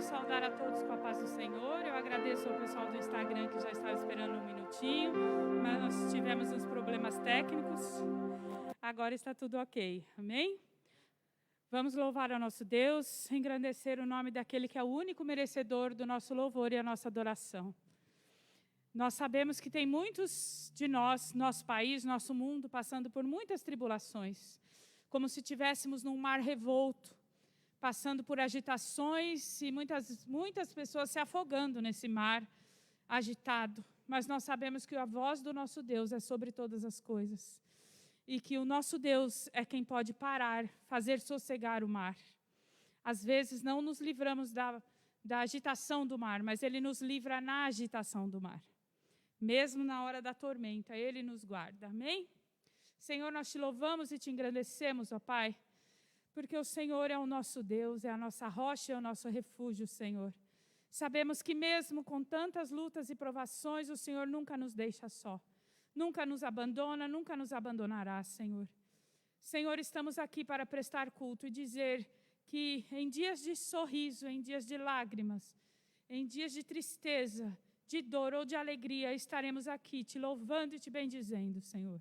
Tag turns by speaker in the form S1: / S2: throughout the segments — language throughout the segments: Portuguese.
S1: saudar a todos com a paz do Senhor. Eu agradeço ao pessoal do Instagram que já estava esperando um minutinho, mas nós tivemos uns problemas técnicos. Agora está tudo ok, amém? Vamos louvar ao nosso Deus, engrandecer o nome daquele que é o único merecedor do nosso louvor e a nossa adoração. Nós sabemos que tem muitos de nós, nosso país, nosso mundo, passando por muitas tribulações, como se estivéssemos num mar revolto, passando por agitações e muitas pessoas se afogando nesse mar agitado. Mas nós sabemos que a voz do nosso Deus é sobre todas as coisas. E que o nosso Deus é quem pode parar, fazer sossegar o mar. Às vezes não nos livramos da agitação do mar, mas Ele nos livra na agitação do mar. Mesmo na hora da tormenta, Ele nos guarda. Amém? Senhor, nós te louvamos e te engrandecemos, ó Pai, porque o Senhor é o nosso Deus, é a nossa rocha e é o nosso refúgio, Senhor. Sabemos que mesmo com tantas lutas e provações, o Senhor nunca nos deixa só. Nunca nos abandona, nunca nos abandonará, Senhor. Senhor, estamos aqui para prestar culto e dizer que em dias de sorriso, em dias de lágrimas, em dias de tristeza, de dor ou de alegria, estaremos aqui te louvando e te bendizendo, Senhor.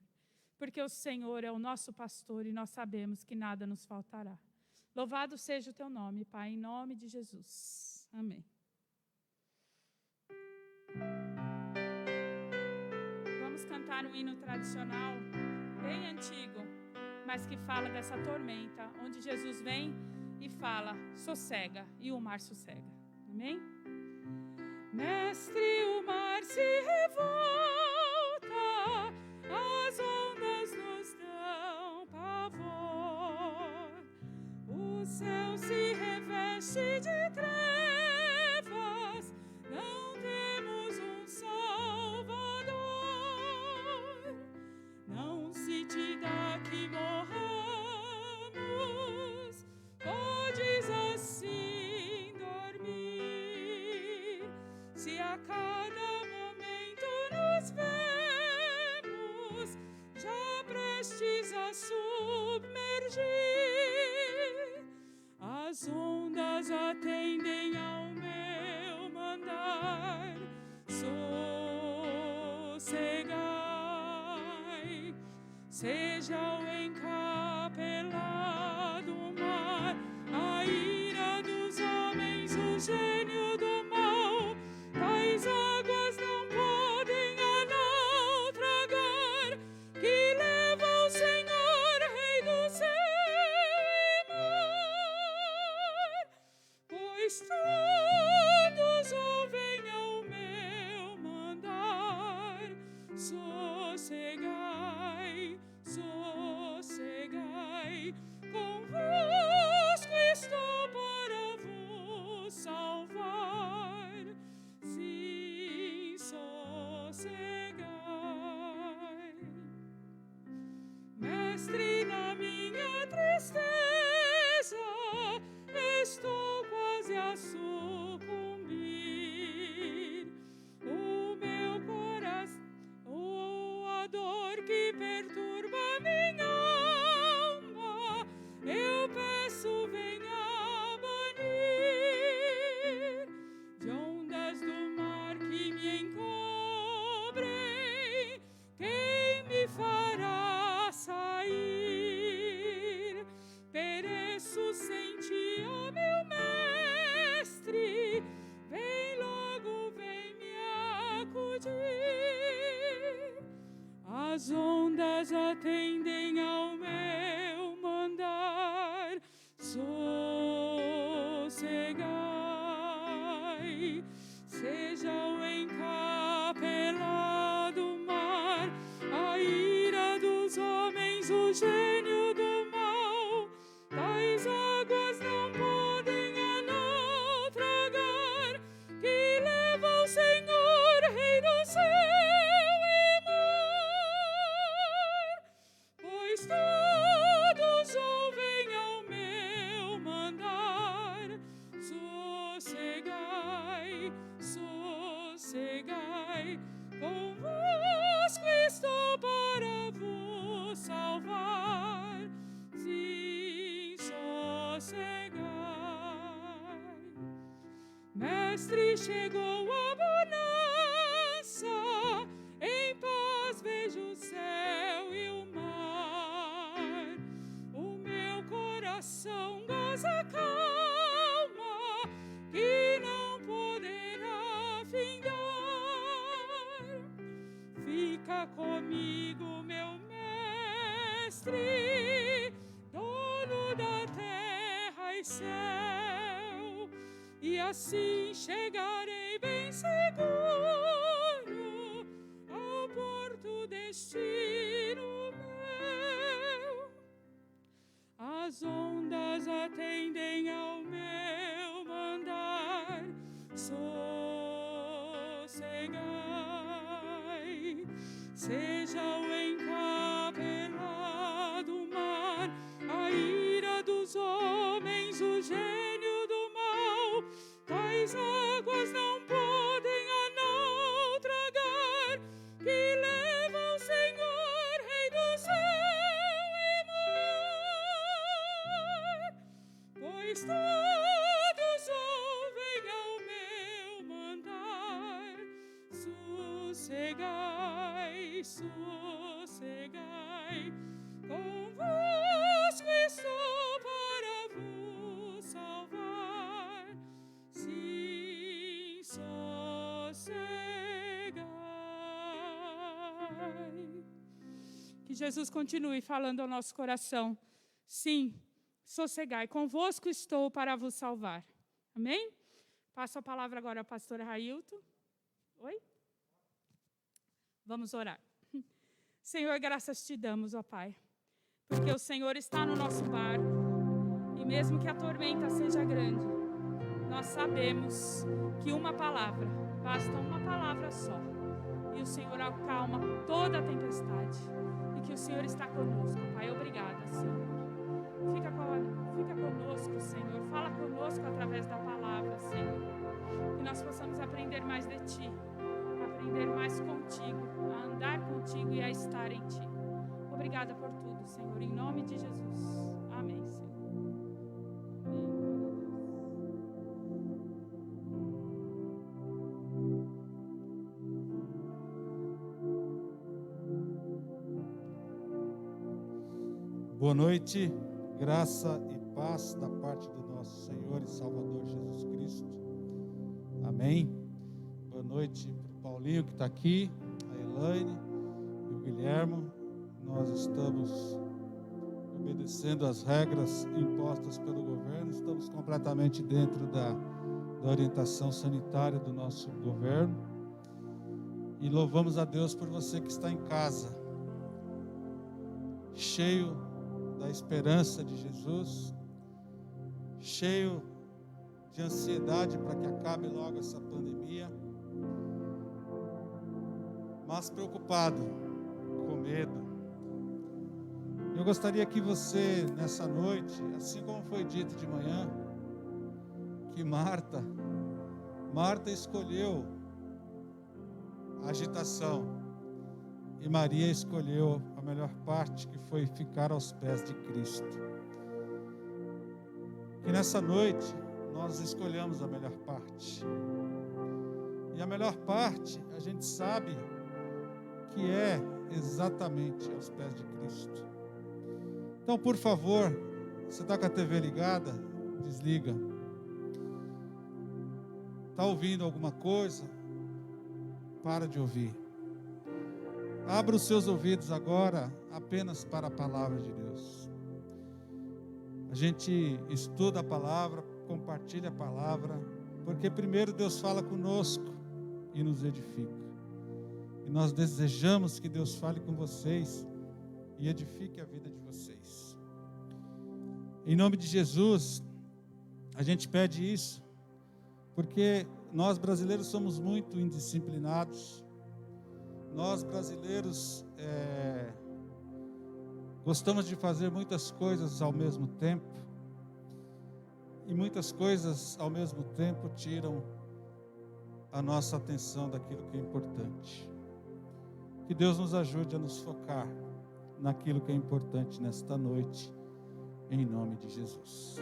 S1: Porque o Senhor é o nosso pastor e nós sabemos que nada nos faltará. Louvado seja o teu nome, Pai, em nome de Jesus. Amém. Vamos cantar um hino tradicional, bem antigo, mas que fala dessa tormenta, onde Jesus vem e fala, sossega, e o mar sossega. Amém? Mestre, o mar se revolta, as ondas nos dão pavor, o céu se reveste de trevas, não temos um Salvador, não se te dá que morramos, podes assim dormir, se a cada momento nos vemos já prestes a submergir, as ondas atendem ao meu mandar, sossegai, seja o encapelado mar, a ira dos homens, o gênio do mal, tais águas não podem a naufragar, que leva o Senhor, Rei do céu e mar, pois todos ouvem ao meu mandar, sossegai, sossegai, convosco estou para vos salvar, sim, sossegai. Mestre, na minha tristeza, estou quase a sucumbir, o meu coração, a dor que perturba minha alma, eu peço, venha banir, de ondas do mar que me encobrem, quem me fará sair? Pereço sem ti, ó meu mestre, vem logo, vem me acudir, as ondas atendem ao meu mandar, sossegai, seja o encapelado mar, a ira dos homens, o gênio do mal, tais águas não podem a naufragar, que leva o Senhor, Rei do céu e mar, Mestre, chegou a bonança, em paz vejo o céu e o mar. O meu coração goza calma, que não poderá findar. Fica comigo, meu Mestre, dono da terra e céu, e assim chegarei bem seguro ao porto destino meu. As ondas atendem ao meu mandar, sossegai. Seja o encapelado mar, a ira dos homens, o gênio do mal, tais águas não podem a não tragar, que leva o Senhor, Rei do céu e mar. Pois todos ouvem ao meu mandar, sossegai, sossegai, convosco estou para vos salvar. Sim, sossegai. Que Jesus continue falando ao nosso coração. Sim, sossegai, convosco estou para vos salvar. Amém? Passo a palavra agora ao pastor Railton. Oi? Vamos orar. Senhor, graças te damos, ó Pai, porque o Senhor está no nosso barco, e mesmo que a tormenta seja grande, nós sabemos que uma palavra, basta uma palavra só, e o Senhor acalma toda a tempestade, e que o Senhor está conosco, Pai. Obrigada, Senhor. Fica conosco, Senhor. Fala conosco através da palavra, Senhor. Que nós possamos aprender mais de Ti, aprender mais contigo, a andar contigo e a estar em Ti. Obrigada por tudo, Senhor, em nome de Jesus. Amém, Senhor.
S2: Boa noite, graça e paz da parte do nosso Senhor e Salvador Jesus Cristo. Amém. Boa noite para o Paulinho que está aqui, a Elaine e o Guilhermo. Nós estamos obedecendo as regras impostas pelo governo, estamos completamente dentro da orientação sanitária do nosso governo. E louvamos a Deus por você que está em casa, cheio da esperança de Jesus, cheio de ansiedade para que acabe logo essa pandemia, mas preocupado, com medo. Eu gostaria que você, nessa noite, assim como foi dito de manhã, que Marta escolheu a agitação, e Maria escolheu a melhor parte, que foi ficar aos pés de Cristo. Que nessa noite nós escolhamos a melhor parte. E a melhor parte, a gente sabe que é exatamente aos pés de Cristo. Então, por favor, você está com a TV ligada? Desliga. Está ouvindo alguma coisa? Para de ouvir. Abra os seus ouvidos agora apenas para a palavra de Deus. A gente estuda a palavra, compartilha a palavra, porque primeiro Deus fala conosco e nos edifica. E nós desejamos que Deus fale com vocês e edifique a vida de vocês. Em nome de Jesus, a gente pede isso, porque nós brasileiros somos muito indisciplinados. Nós brasileiros gostamos de fazer muitas coisas ao mesmo tempo, e muitas coisas ao mesmo tempo tiram a nossa atenção daquilo que é importante. Que Deus nos ajude a nos focar naquilo que é importante nesta noite, em nome de Jesus.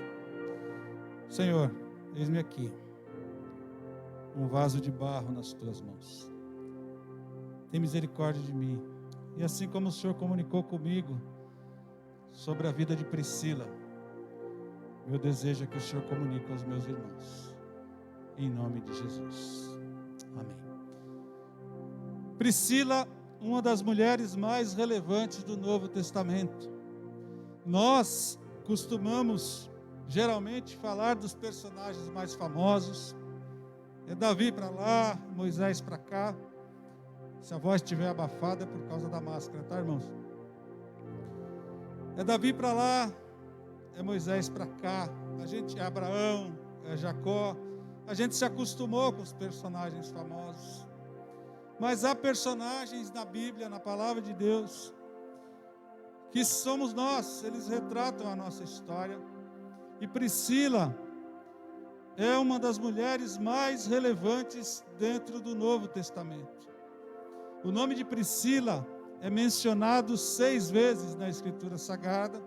S2: Senhor, eis-me aqui. um vaso de barro nas tuas mãos. Tem misericórdia de mim. E assim como o Senhor comunicou comigo sobre a vida de Priscila, meu desejo é que o Senhor comunique aos meus irmãos. Em nome de Jesus. Amém. Priscila, uma das mulheres mais relevantes do Novo Testamento. Nós costumamos, geralmente, falar dos personagens mais famosos. É Davi para lá, Moisés para cá. Se a voz estiver abafada é por causa da máscara, tá, irmãos? É Davi para lá, é Moisés para cá. A gente é Abraão, é Jacó. A gente se acostumou com os personagens famosos. Mas há personagens na Bíblia, na palavra de Deus, que somos nós, eles retratam a nossa história. E Priscila é uma das mulheres mais relevantes dentro do Novo Testamento. O nome de Priscila é mencionado 6 vezes na Escritura Sagrada.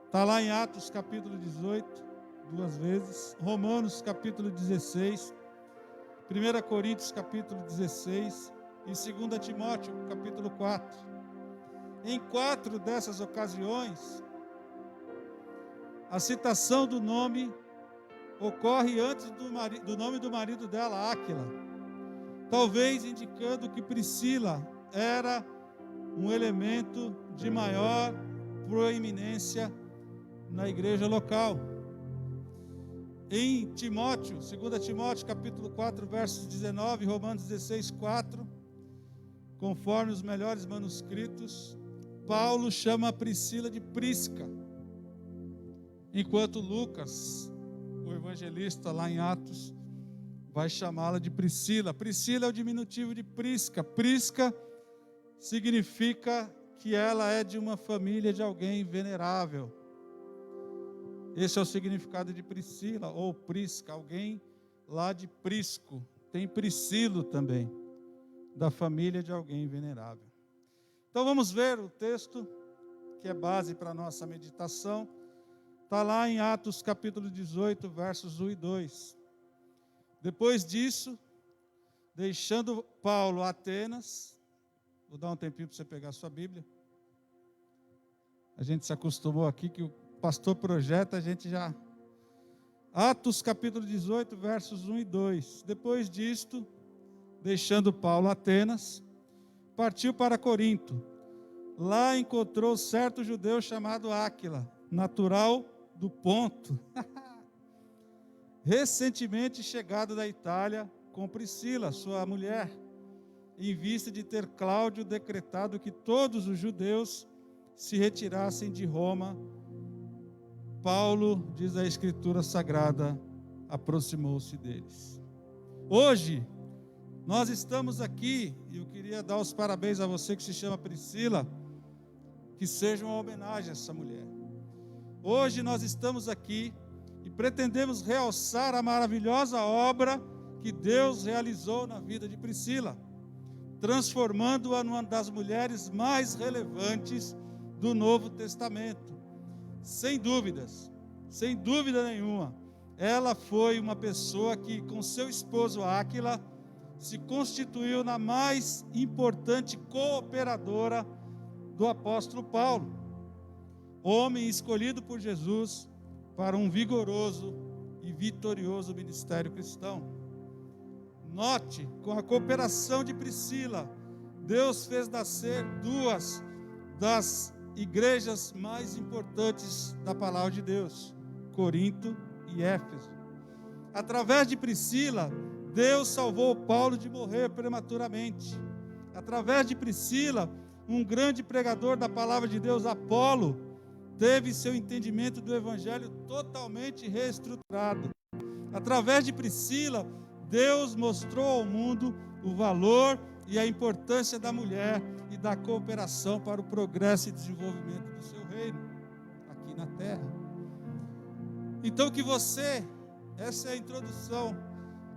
S2: Está lá em Atos capítulo 18, 2 vezes. Romanos capítulo 16. 1 Coríntios capítulo 16. E 2 Timóteo capítulo 4. Em 4 dessas ocasiões, a citação do nome ocorre antes do nome do marido dela, Áquila. Talvez indicando que Priscila era um elemento de maior proeminência na igreja local. Em Timóteo, 2 Timóteo capítulo 4, versos 19, Romanos 16, 4, conforme os melhores manuscritos, Paulo chama a Priscila de Prisca, enquanto Lucas, o evangelista lá em Atos, vai chamá-la de Priscila. Priscila é o diminutivo de Prisca. Prisca significa que ela é de uma família de alguém venerável. Esse é o significado de Priscila, ou Prisca, alguém lá de Prisco. Tem Priscilo também, da família de alguém venerável. Então vamos ver o texto, que é base para a nossa meditação. Está lá em Atos capítulo 18, versos 1 e 2. Depois disso, deixando Paulo Atenas, vou dar um tempinho para você pegar a sua Bíblia. A gente se acostumou aqui que o pastor projeta, a gente já... Atos capítulo 18, versos 1 e 2. Depois disto, deixando Paulo Atenas, partiu para Corinto. Lá encontrou certo judeu chamado Áquila, natural do Ponto, recentemente chegado da Itália com Priscila, sua mulher, em vista de ter Cláudio decretado que todos os judeus se retirassem de Roma. Paulo, diz a Escritura Sagrada, aproximou-se deles. Hoje, nós estamos aqui, e eu queria dar os parabéns a você que se chama Priscila, que seja uma homenagem a essa mulher. Hoje nós estamos aqui e pretendemos realçar a maravilhosa obra que Deus realizou na vida de Priscila, transformando-a numa das mulheres mais relevantes do Novo Testamento. Sem dúvidas, sem dúvida nenhuma, ela foi uma pessoa que, com seu esposo Áquila, se constituiu na mais importante cooperadora do apóstolo Paulo, homem escolhido por Jesus para um vigoroso e vitorioso ministério cristão. Note, com a cooperação de Priscila, Deus fez nascer 2 das igrejas mais importantes da palavra de Deus, Corinto e Éfeso. Através de Priscila, Deus salvou Paulo de morrer prematuramente. Através de Priscila, um grande pregador da palavra de Deus, Apolo, teve seu entendimento do evangelho totalmente reestruturado. Através de Priscila, Deus mostrou ao mundo o valor e a importância da mulher e da cooperação para o progresso e desenvolvimento do seu reino aqui na terra. Então essa é a introdução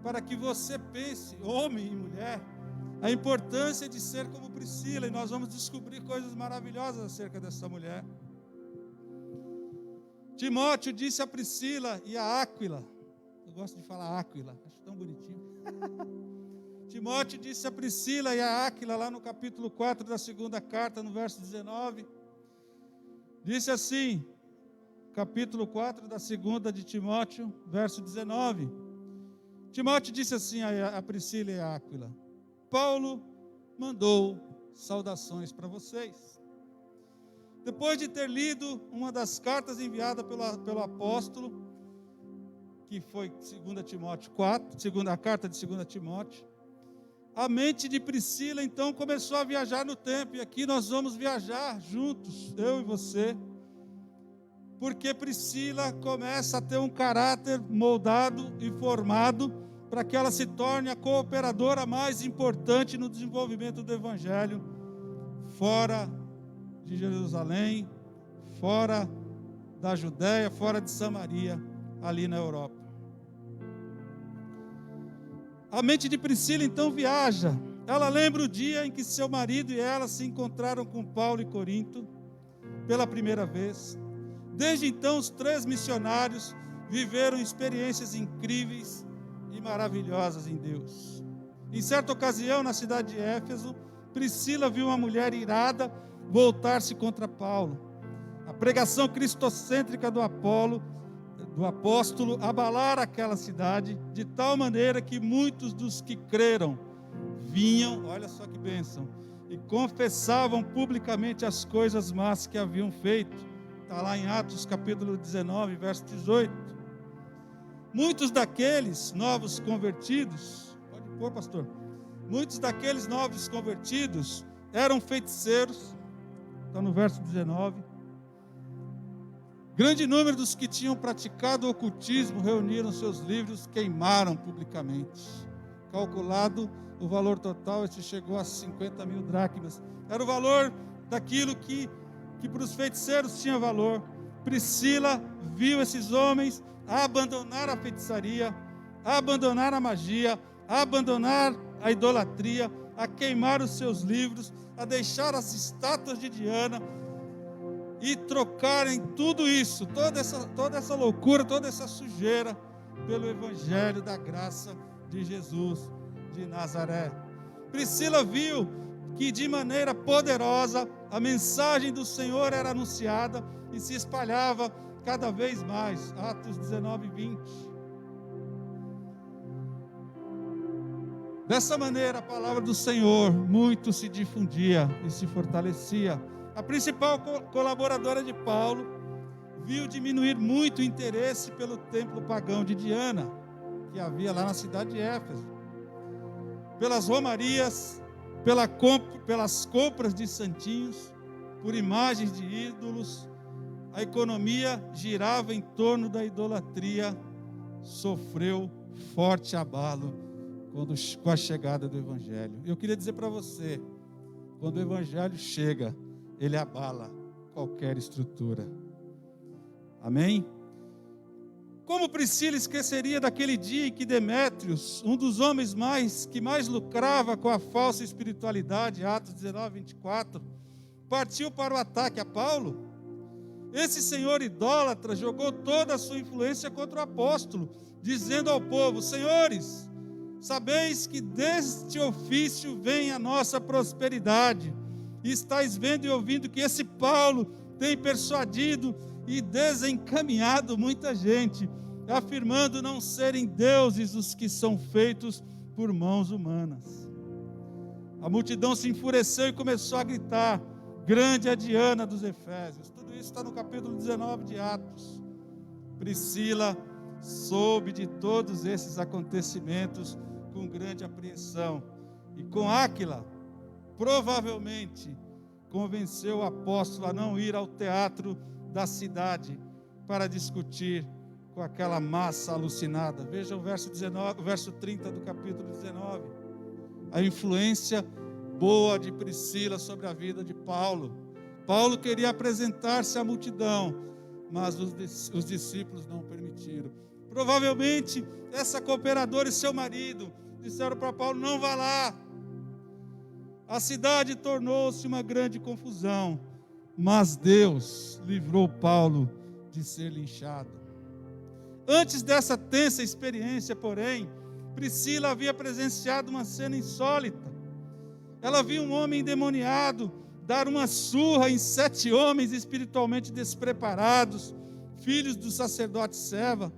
S2: para que você pense, homem e mulher, a importância de ser como Priscila, e nós vamos descobrir coisas maravilhosas acerca dessa mulher. Timóteo disse a Priscila e a Áquila, Eu gosto de falar Áquila, acho tão bonitinho. Timóteo disse a Priscila e a Áquila, lá no capítulo 4 da segunda carta, no verso 19. Disse assim, capítulo 4 da segunda de Timóteo, verso 19. Timóteo disse assim a Priscila e a Áquila: Paulo mandou saudações para vocês. Depois de ter lido uma das cartas enviadas pelo apóstolo, que foi 2 Timóteo 4, a carta de 2 Timóteo, a mente de Priscila então começou a viajar no tempo, e aqui nós vamos viajar juntos, eu e você, porque Priscila começa a ter um caráter moldado e formado para que ela se torne a cooperadora mais importante no desenvolvimento do Evangelho fora de Jerusalém, fora da Judéia, fora de Samaria, ali na Europa. A mente de Priscila então viaja. Ela lembra o dia em que seu marido e ela se encontraram com Paulo em Corinto pela primeira vez. Desde então, os 3 missionários viveram experiências incríveis e maravilhosas em Deus. Em certa ocasião, na cidade de Éfeso, Priscila viu uma mulher irada voltar-se contra Paulo. A pregação cristocêntrica do apóstolo abalara aquela cidade, de tal maneira que muitos dos que creram vinham, olha só que bênção, e confessavam publicamente as coisas más que haviam feito. Está lá em Atos capítulo 19, verso 18. Muitos daqueles novos convertidos, pode pôr, pastor, muitos daqueles novos convertidos eram feiticeiros, está no verso 19. Grande número dos que tinham praticado o ocultismo reuniram seus livros, queimaram publicamente. Calculado o valor total, este chegou a 50.000 dracmas. Era o valor daquilo que para os feiticeiros tinha valor. Priscila viu esses homens abandonar a feitiçaria, abandonar a magia, abandonar a idolatria, a queimar os seus livros, a deixar as estátuas de Diana e trocarem tudo isso, toda essa loucura, toda essa sujeira, pelo Evangelho da graça de Jesus de Nazaré. Priscila viu que de maneira poderosa a mensagem do Senhor era anunciada e se espalhava cada vez mais. Atos 19, 20. Dessa maneira a palavra do Senhor muito se difundia e se fortalecia. A principal colaboradora de Paulo viu diminuir muito o interesse pelo templo pagão de Diana, que havia lá na cidade de Éfeso. Pelas romarias, pelas compras de santinhos, por imagens de ídolos, a economia girava em torno da idolatria, sofreu forte abalo com a chegada do Evangelho. Eu queria dizer para você, quando o Evangelho chega, ele abala qualquer estrutura. Amém? Como Priscila esqueceria daquele dia em que Demétrios, um dos homens que mais lucrava com a falsa espiritualidade, Atos 19, 24, partiu para o ataque a Paulo? Esse senhor idólatra jogou toda a sua influência contra o apóstolo, dizendo ao povo: senhores, sabeis que deste ofício vem a nossa prosperidade, e estáis vendo e ouvindo que esse Paulo tem persuadido e desencaminhado muita gente, afirmando não serem deuses os que são feitos por mãos humanas. A multidão se enfureceu e começou a gritar: grande é a Diana dos Efésios. Tudo isso está no capítulo 19 de Atos. Priscila soube de todos esses acontecimentos com grande apreensão, e com Áquila provavelmente convenceu o apóstolo a não ir ao teatro da cidade para discutir com aquela massa alucinada. Veja o verso 19, o verso 30 do capítulo 19. A influência boa de Priscila sobre a vida de Paulo. Paulo queria apresentar-se à multidão, mas os discípulos não permitiram. Provavelmente essa cooperadora e seu marido disseram para Paulo: não vá lá. A cidade tornou-se uma grande confusão, mas Deus livrou Paulo de ser linchado. Antes dessa tensa experiência, porém, Priscila havia presenciado uma cena insólita. Ela viu um homem endemoniado dar uma surra em 7 homens espiritualmente despreparados, filhos do sacerdote Seva.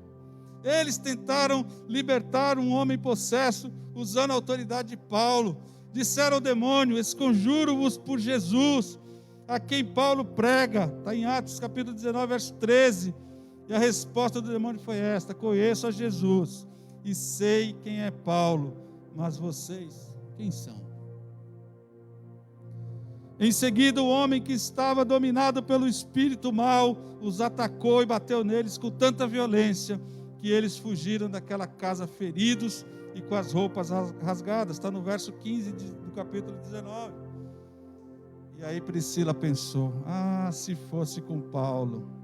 S2: Eles tentaram libertar um homem possesso usando a autoridade de Paulo. Disseram ao demônio: esconjuro-vos por Jesus, a quem Paulo prega. Está em Atos capítulo 19, verso 13. E a resposta do demônio foi esta: conheço a Jesus e sei quem é Paulo, mas vocês, quem são? Em seguida, o homem que estava dominado pelo espírito mau os atacou e bateu neles com tanta violência que eles fugiram daquela casa feridos e com as roupas rasgadas. Está no verso 15 do capítulo 19. E aí Priscila pensou: se fosse com Paulo.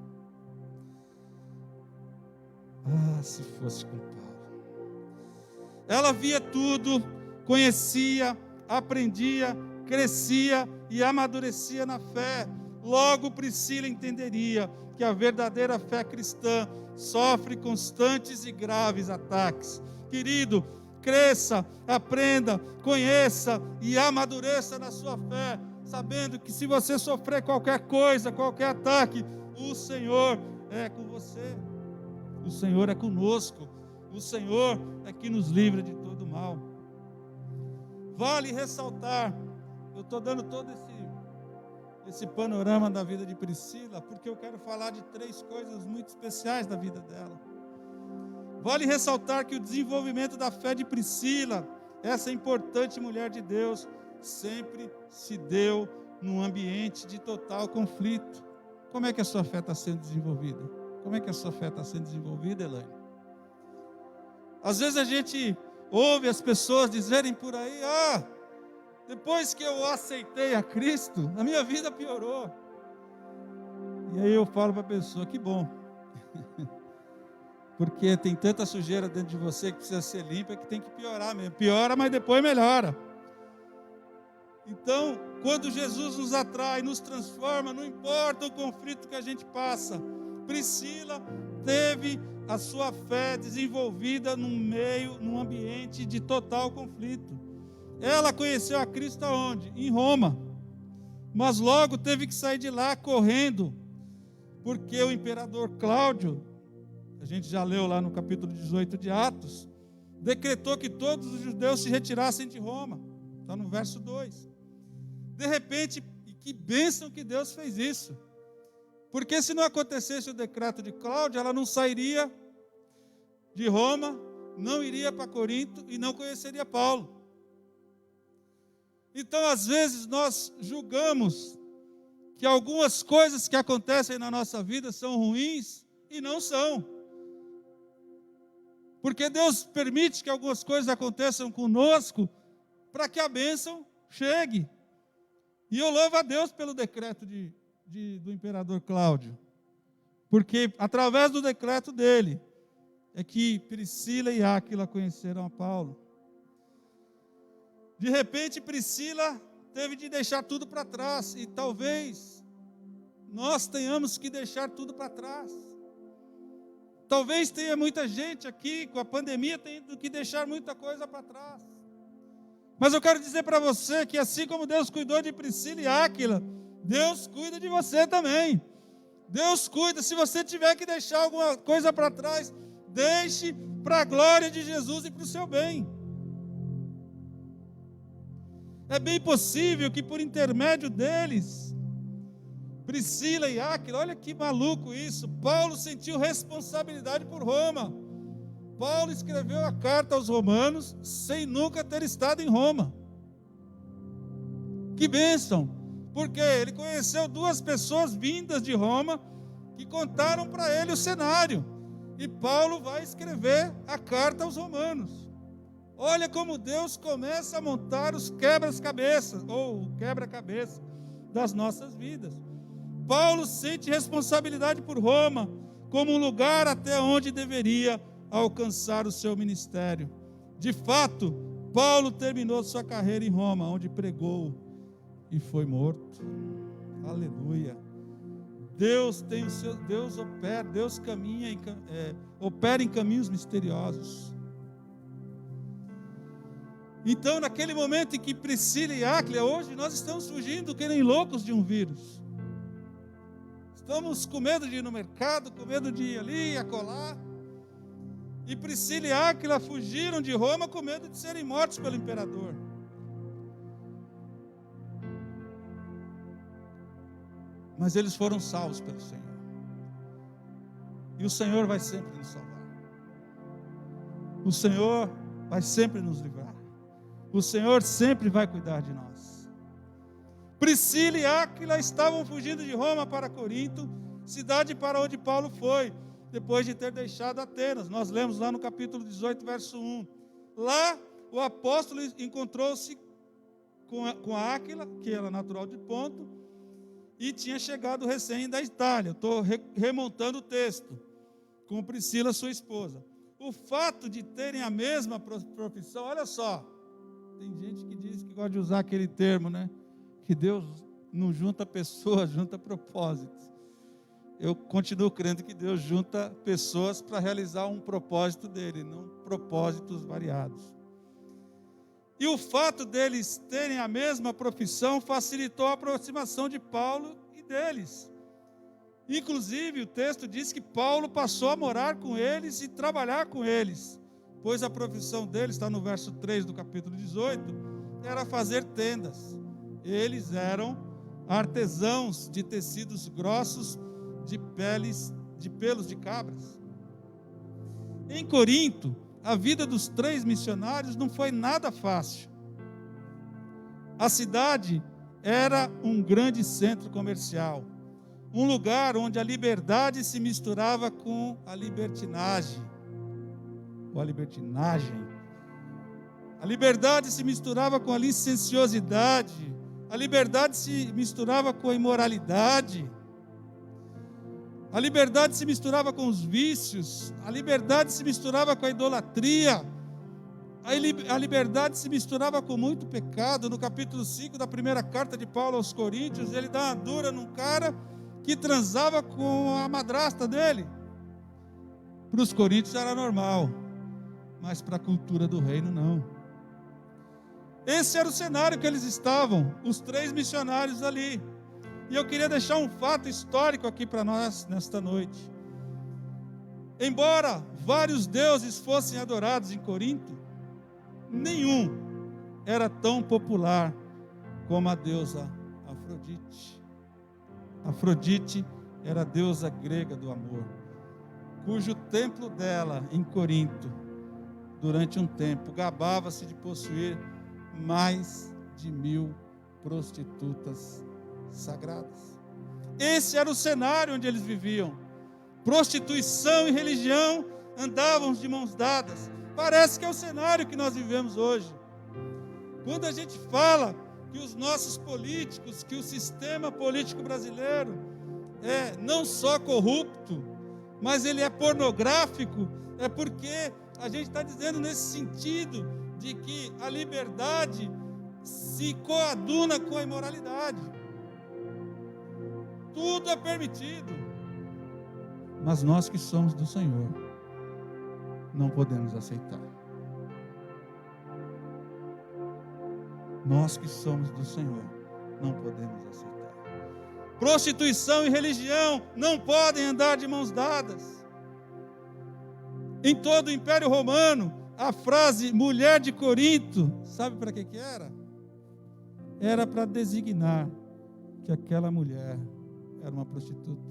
S2: Se fosse com Paulo. Ela via tudo, conhecia, aprendia, crescia e amadurecia na fé. Logo Priscila entenderia que a verdadeira fé cristã sofre constantes e graves ataques. Querido, cresça, aprenda, conheça e amadureça na sua fé, sabendo que se você sofrer qualquer coisa, qualquer ataque, o Senhor é com você. O Senhor é conosco. O Senhor é que nos livra de todo mal. Vale ressaltar, eu estou dando todo esse panorama da vida de Priscila, porque eu quero falar de 3 coisas muito especiais da vida dela. Vale ressaltar que o desenvolvimento da fé de Priscila, essa importante mulher de Deus, sempre se deu num ambiente de total conflito. Como é que a sua fé está sendo desenvolvida? Como é que a sua fé está sendo desenvolvida, Elaine? Às vezes a gente ouve as pessoas dizerem por aí: depois que eu aceitei a Cristo, a minha vida piorou. E aí eu falo para a pessoa: que bom. Porque tem tanta sujeira dentro de você que precisa ser limpa, que tem que piorar mesmo. Piora, mas depois melhora. Então, quando Jesus nos atrai, nos transforma, não importa o conflito que a gente passa. Priscila teve a sua fé desenvolvida num ambiente de total conflito. Ela conheceu a Cristo aonde? Em Roma. Mas logo teve que sair de lá correndo, porque o imperador Cláudio, a gente já leu lá no capítulo 18 de Atos, decretou que todos os judeus se retirassem de Roma. Está no verso 2. De repente, que bênção que Deus fez isso. Porque se não acontecesse o decreto de Cláudio, ela não sairia de Roma, não iria para Corinto e não conheceria Paulo. Então, às vezes, nós julgamos que algumas coisas que acontecem na nossa vida são ruins e não são. Porque Deus permite que algumas coisas aconteçam conosco para que a bênção chegue. E eu louvo a Deus pelo decreto do imperador Cláudio. Porque através do decreto dele é que Priscila e Áquila conheceram a Paulo. De repente, Priscila teve de deixar tudo para trás. E talvez nós tenhamos que deixar tudo para trás. Talvez tenha muita gente aqui, com a pandemia, tendo que deixar muita coisa para trás. Mas eu quero dizer para você que assim como Deus cuidou de Priscila e Áquila, Deus cuida de você também. Deus cuida. Se você tiver que deixar alguma coisa para trás, deixe para a glória de Jesus e para o seu bem. É bem possível que por intermédio deles, Priscila e Áquila, olha que maluco isso, Paulo sentiu responsabilidade por Roma. Paulo escreveu a carta aos romanos sem nunca ter estado em Roma. Que bênção! Porque ele conheceu 2 pessoas vindas de Roma que contaram para ele o cenário. E Paulo vai escrever a carta aos romanos. Olha como Deus começa a montar os quebra-cabeças, ou o quebra-cabeça das nossas vidas. Paulo sente responsabilidade por Roma, como um lugar até onde deveria alcançar o seu ministério. De fato, Paulo terminou sua carreira em Roma, onde pregou e foi morto. Aleluia. Deus tem o seu, Deus opera, Deus caminha opera em caminhos misteriosos. Então, naquele momento em que Priscila e Áquila, hoje nós estamos fugindo que nem loucos de um vírus. Estamos com medo de ir no mercado, com medo de ir ali e acolá. E Priscila e Áquila fugiram de Roma com medo de serem mortos pelo imperador. Mas eles foram salvos pelo Senhor. E o Senhor vai sempre nos salvar. O Senhor vai sempre nos livrar. O Senhor sempre vai cuidar de nós. Priscila e Áquila estavam fugindo de Roma para Corinto, cidade para onde Paulo foi, depois de ter deixado Atenas. Nós lemos lá no capítulo 18, verso 1. Lá, o apóstolo encontrou-se com a Áquila, que era natural de Ponto, e tinha chegado recém da Itália. Estou remontando o texto, com Priscila, sua esposa. O fato de terem a mesma profissão, olha só, tem gente que diz que gosta de usar aquele termo, né? Que Deus não junta pessoas, junta propósitos. Eu continuo crendo que Deus junta pessoas para realizar um propósito dele, não propósitos variados. E o fato deles terem a mesma profissão facilitou a aproximação de Paulo e deles. Inclusive, o texto diz que Paulo passou a morar com eles e trabalhar com eles, pois a profissão deles, está no verso 3 do capítulo 18, era fazer tendas. Eles eram artesãos de tecidos grossos, de pelos de cabras. Em Corinto, a vida dos 3 missionários não foi nada fácil. A cidade era um grande centro comercial, um lugar onde a liberdade se misturava com a libertinagem. Ou a libertinagem. A liberdade se misturava com a licenciosidade. A liberdade se misturava com a imoralidade. A liberdade se misturava com os vícios. A liberdade se misturava com a idolatria. A liberdade se misturava com muito pecado. No capítulo 5 da primeira carta de Paulo aos Coríntios, ele dá uma dura num cara que transava com a madrasta dele. Para os coríntios era normal, mas para a cultura do reino não. Esse era o cenário que eles estavam, os 3 missionários ali. E eu queria deixar um fato histórico aqui para nós nesta noite. Embora vários deuses fossem adorados em Corinto, nenhum era tão popular como a deusa Afrodite. Afrodite era a deusa grega do amor, cujo templo dela em Corinto, durante um tempo, gabava-se de possuir mais de 1000 prostitutas sagradas. Esse era o cenário onde eles viviam. Prostituição e religião andavam de mãos dadas. Parece que é o cenário que nós vivemos hoje. Quando a gente fala que os nossos políticos, que o sistema político brasileiro é não só corrupto, mas ele é pornográfico, é porque a gente está dizendo nesse sentido de que a liberdade se coaduna com a imoralidade. Tudo é permitido. Mas nós que somos do Senhor, não podemos aceitar. Nós que somos do Senhor, não podemos aceitar. Prostituição e religião não podem andar de mãos dadas. Em todo o Império Romano, a frase mulher de Corinto, sabe para que era? Era para designar que aquela mulher era uma prostituta.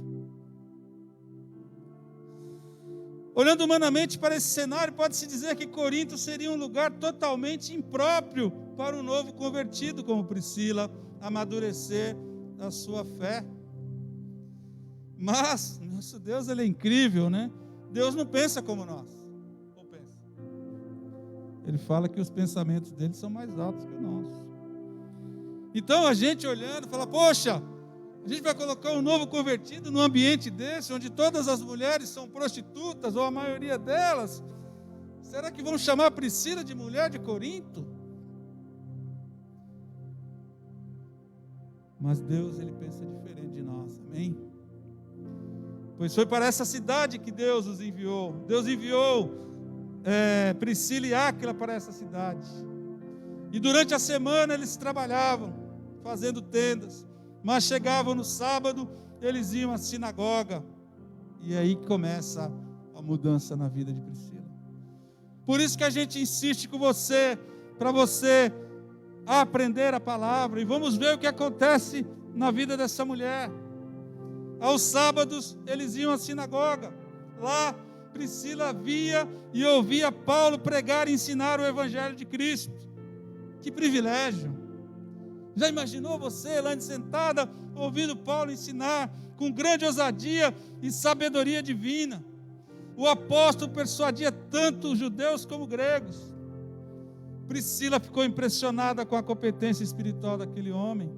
S2: Olhando humanamente para esse cenário, pode-se dizer que Corinto seria um lugar totalmente impróprio para um novo convertido como Priscila amadurecer a sua fé. Mas nosso Deus, ele é incrível, né? Deus não pensa como nós. Ou pensa? Ele fala que os pensamentos dele são mais altos que os nossos. Então a gente olhando, fala, poxa, a gente vai colocar um novo convertido num ambiente desse, onde todas as mulheres são prostitutas, ou a maioria delas. Será que vão chamar a Priscila de mulher de Corinto? Mas Deus, ele pensa diferente de nós, amém? Pois foi para essa cidade que Deus os enviou. Deus enviou Priscila e Áquila para essa cidade. E durante a semana eles trabalhavam, fazendo tendas. Mas chegavam no sábado, eles iam à sinagoga. E aí começa a mudança na vida de Priscila. Por isso que a gente insiste com você, para você aprender a palavra. E vamos ver o que acontece na vida dessa mulher. Aos sábados, eles iam à sinagoga. Lá, Priscila via e ouvia Paulo pregar e ensinar o Evangelho de Cristo. Que privilégio! Já imaginou você lá sentada, ouvindo Paulo ensinar com grande ousadia e sabedoria divina? O apóstolo persuadia tanto os judeus como gregos. Priscila ficou impressionada com a competência espiritual daquele homem.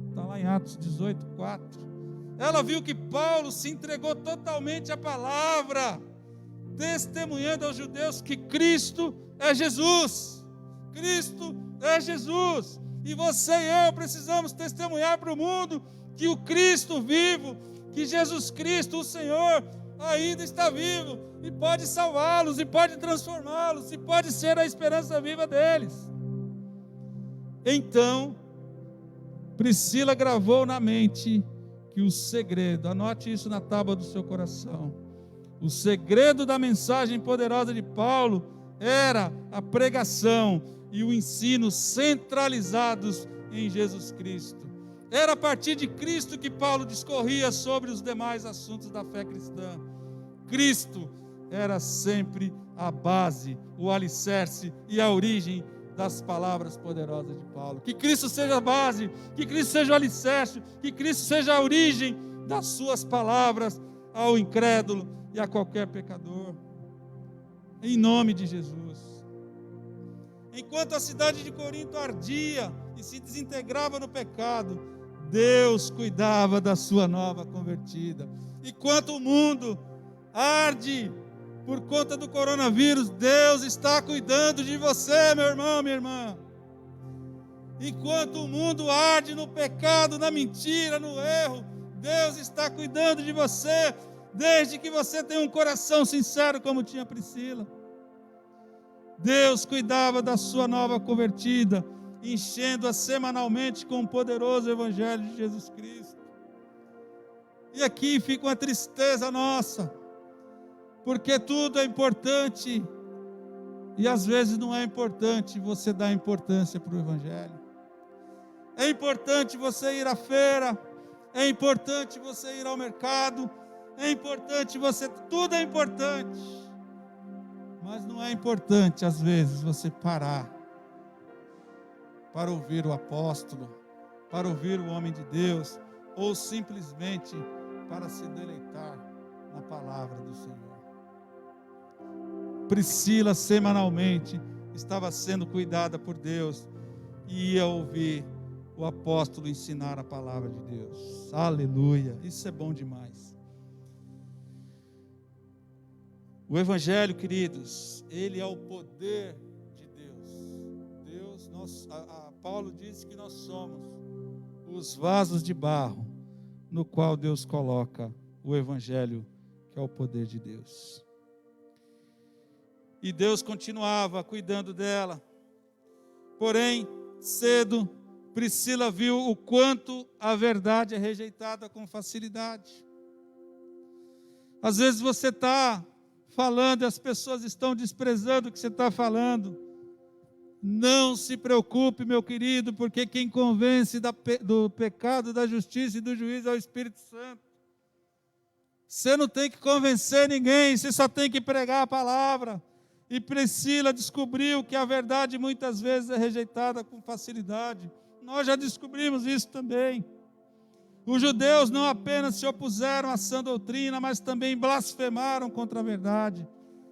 S2: Está lá em Atos 18:4. Ela viu que Paulo se entregou totalmente à palavra, testemunhando aos judeus que Cristo é Jesus. Cristo é Jesus. E você e eu precisamos testemunhar para o mundo que o Cristo vivo, que Jesus Cristo, o Senhor, ainda está vivo e pode salvá-los, e pode transformá-los, e pode ser a esperança viva deles. Então, Priscila gravou na mente que o segredo, anote isso na tábua do seu coração, o segredo da mensagem poderosa de Paulo era a pregação e o ensino centralizados em Jesus Cristo. Era a partir de Cristo que Paulo discorria sobre os demais assuntos da fé cristã. Cristo era sempre a base, o alicerce e a origem das palavras poderosas de Paulo. Que Cristo seja a base, que Cristo seja o alicerce, que Cristo seja a origem das suas palavras ao incrédulo e a qualquer pecador. Em nome de Jesus. Enquanto a cidade de Corinto ardia e se desintegrava no pecado, Deus cuidava da sua nova convertida. Enquanto o mundo arde por conta do coronavírus, Deus está cuidando de você, meu irmão, minha irmã. Enquanto o mundo arde no pecado, na mentira, no erro, Deus está cuidando de você, desde que você tenha um coração sincero como tinha Priscila. Deus cuidava da sua nova convertida, enchendo-a semanalmente com o poderoso Evangelho de Jesus Cristo. E aqui fica uma tristeza nossa, porque tudo é importante, e às vezes não é importante você dar importância para o Evangelho. É importante você ir à feira, é importante você ir ao mercado, é importante você, tudo é importante, mas não é importante às vezes você parar para ouvir o apóstolo, para ouvir o homem de Deus, ou simplesmente para se deleitar na palavra do Senhor. Priscila semanalmente estava sendo cuidada por Deus e ia ouvir o apóstolo ensinar a palavra de Deus. Aleluia, isso é bom demais. O Evangelho, queridos, ele é o poder de Deus. Paulo disse que nós somos os vasos de barro no qual Deus coloca o Evangelho, que é o poder de Deus. E Deus continuava cuidando dela. Porém, cedo, Priscila viu o quanto a verdade é rejeitada com facilidade. Às vezes você está falando e as pessoas estão desprezando o que você está falando. Não se preocupe, meu querido, porque quem convence do pecado, da justiça e do juízo é o Espírito Santo. Você não tem que convencer ninguém, você só tem que pregar a palavra. E Priscila descobriu que a verdade muitas vezes é rejeitada com facilidade. Nós já descobrimos isso também. Os judeus não apenas se opuseram à sã doutrina, mas também blasfemaram contra a verdade,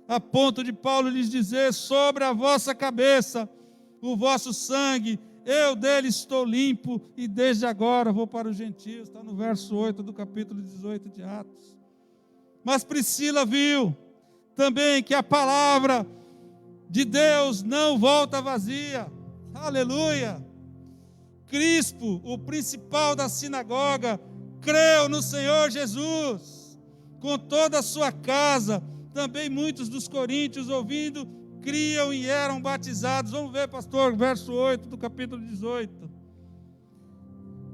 S2: a ponto de Paulo lhes dizer: sobre a vossa cabeça, o vosso sangue, eu dele estou limpo, e desde agora vou para os gentios. Está no verso 8 do capítulo 18 de Atos. Mas Priscila viu também que a palavra de Deus não volta vazia. Aleluia! Crispo, o principal da sinagoga, creu no Senhor Jesus. com toda a sua casa. Também muitos dos coríntios, ouvindo, criam e eram batizados. Vamos ver, pastor, verso 8 do capítulo 18.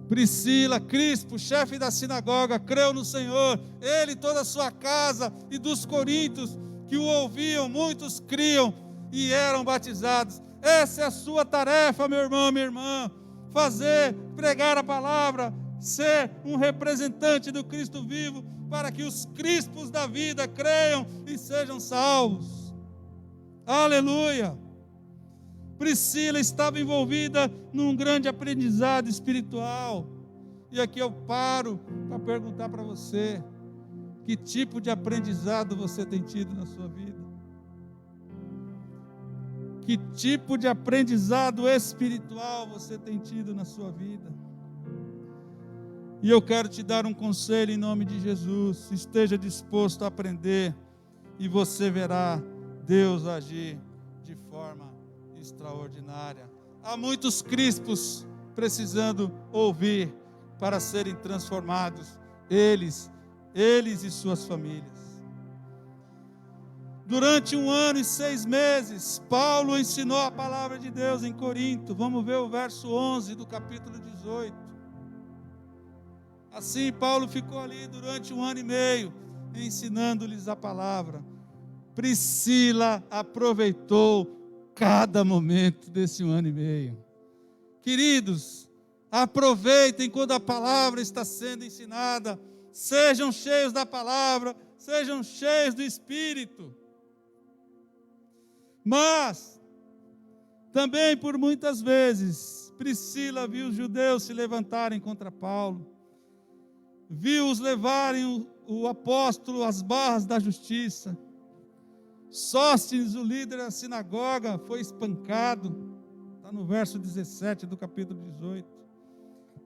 S2: Priscila, Crispo, chefe da sinagoga, creu no Senhor, ele e toda a sua casa, e dos coríntios que o ouviam, muitos criam e eram batizados. Essa é a sua tarefa, meu irmão, minha irmã, fazer, pregar a palavra, ser um representante do Cristo vivo, para que os crispos da vida creiam e sejam salvos. Aleluia! Priscila estava envolvida num grande aprendizado espiritual. E aqui eu paro para perguntar para você: que tipo de aprendizado você tem tido na sua vida? Que tipo de aprendizado espiritual você tem tido na sua vida? E eu quero te dar um conselho em nome de Jesus: esteja disposto a aprender, e você verá Deus agir de forma extraordinária. Há muitos crispos precisando ouvir para serem transformados, eles e suas famílias. Durante 1 ano e 6 meses, Paulo ensinou a palavra de Deus em Corinto. Vamos ver o verso 11 do capítulo 18. Assim, Paulo ficou ali durante 1 ano e meio, ensinando-lhes a palavra. Priscila aproveitou cada momento desse 1 ano e meio. Queridos, aproveitem quando a palavra está sendo ensinada. Sejam cheios da palavra, sejam cheios do Espírito. Mas, também por muitas vezes, Priscila viu os judeus se levantarem contra Paulo, viu-os levarem o apóstolo às barras da justiça. Sóstenes, o líder da sinagoga, foi espancado. Está no verso 17 do capítulo 18.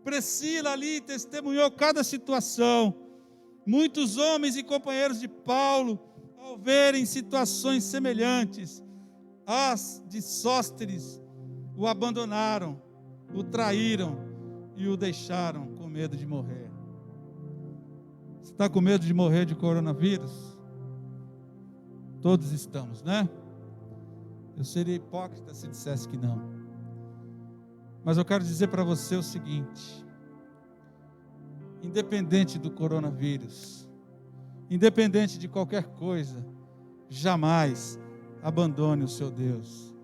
S2: Priscila ali testemunhou cada situação. Muitos homens e companheiros de Paulo, ao verem situações semelhantes às de Sóstenes, o abandonaram, o traíram e o deixaram com medo de morrer. Você está com medo de morrer de coronavírus? Todos estamos, né? Eu seria hipócrita se dissesse que não. Mas eu quero dizer para você o seguinte: independente do coronavírus, independente de qualquer coisa, jamais abandone o seu Deus,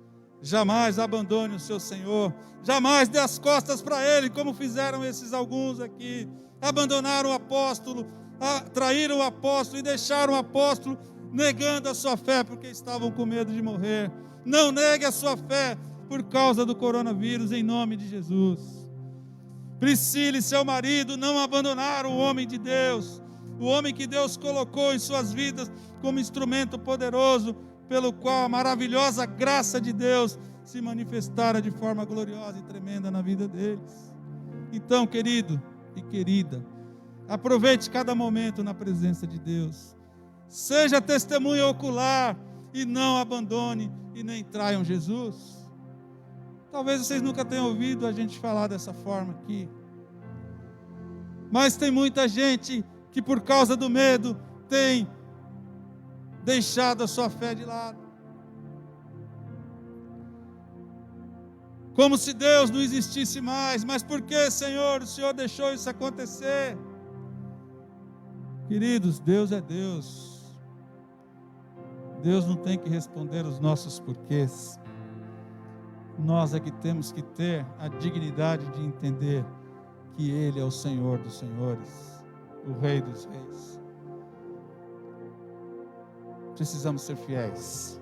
S2: jamais abandone o seu Senhor, jamais dê as costas para Ele, como fizeram esses alguns aqui. Abandonaram o apóstolo, traíram o apóstolo e deixaram o apóstolo, negando a sua fé porque estavam com medo de morrer. Não negue a sua fé por causa do coronavírus, em nome de Jesus. Priscila e seu marido não abandonaram o homem de Deus, o homem que Deus colocou em suas vidas como instrumento poderoso, pelo qual a maravilhosa graça de Deus se manifestara de forma gloriosa e tremenda na vida deles. Então, querido e querida, aproveite cada momento na presença de Deus. Seja testemunha ocular e não abandone e nem traiam Jesus. Talvez vocês nunca tenham ouvido a gente falar dessa forma aqui, mas tem muita gente que por causa do medo tem deixado a sua fé de lado, como se Deus não existisse mais. Mas por que, Senhor, o Senhor deixou isso acontecer? Queridos, Deus é Deus. Deus não tem que responder os nossos porquês. Nós é que temos que ter a dignidade de entender que Ele é o Senhor dos senhores, o Rei dos reis. Precisamos ser fiéis.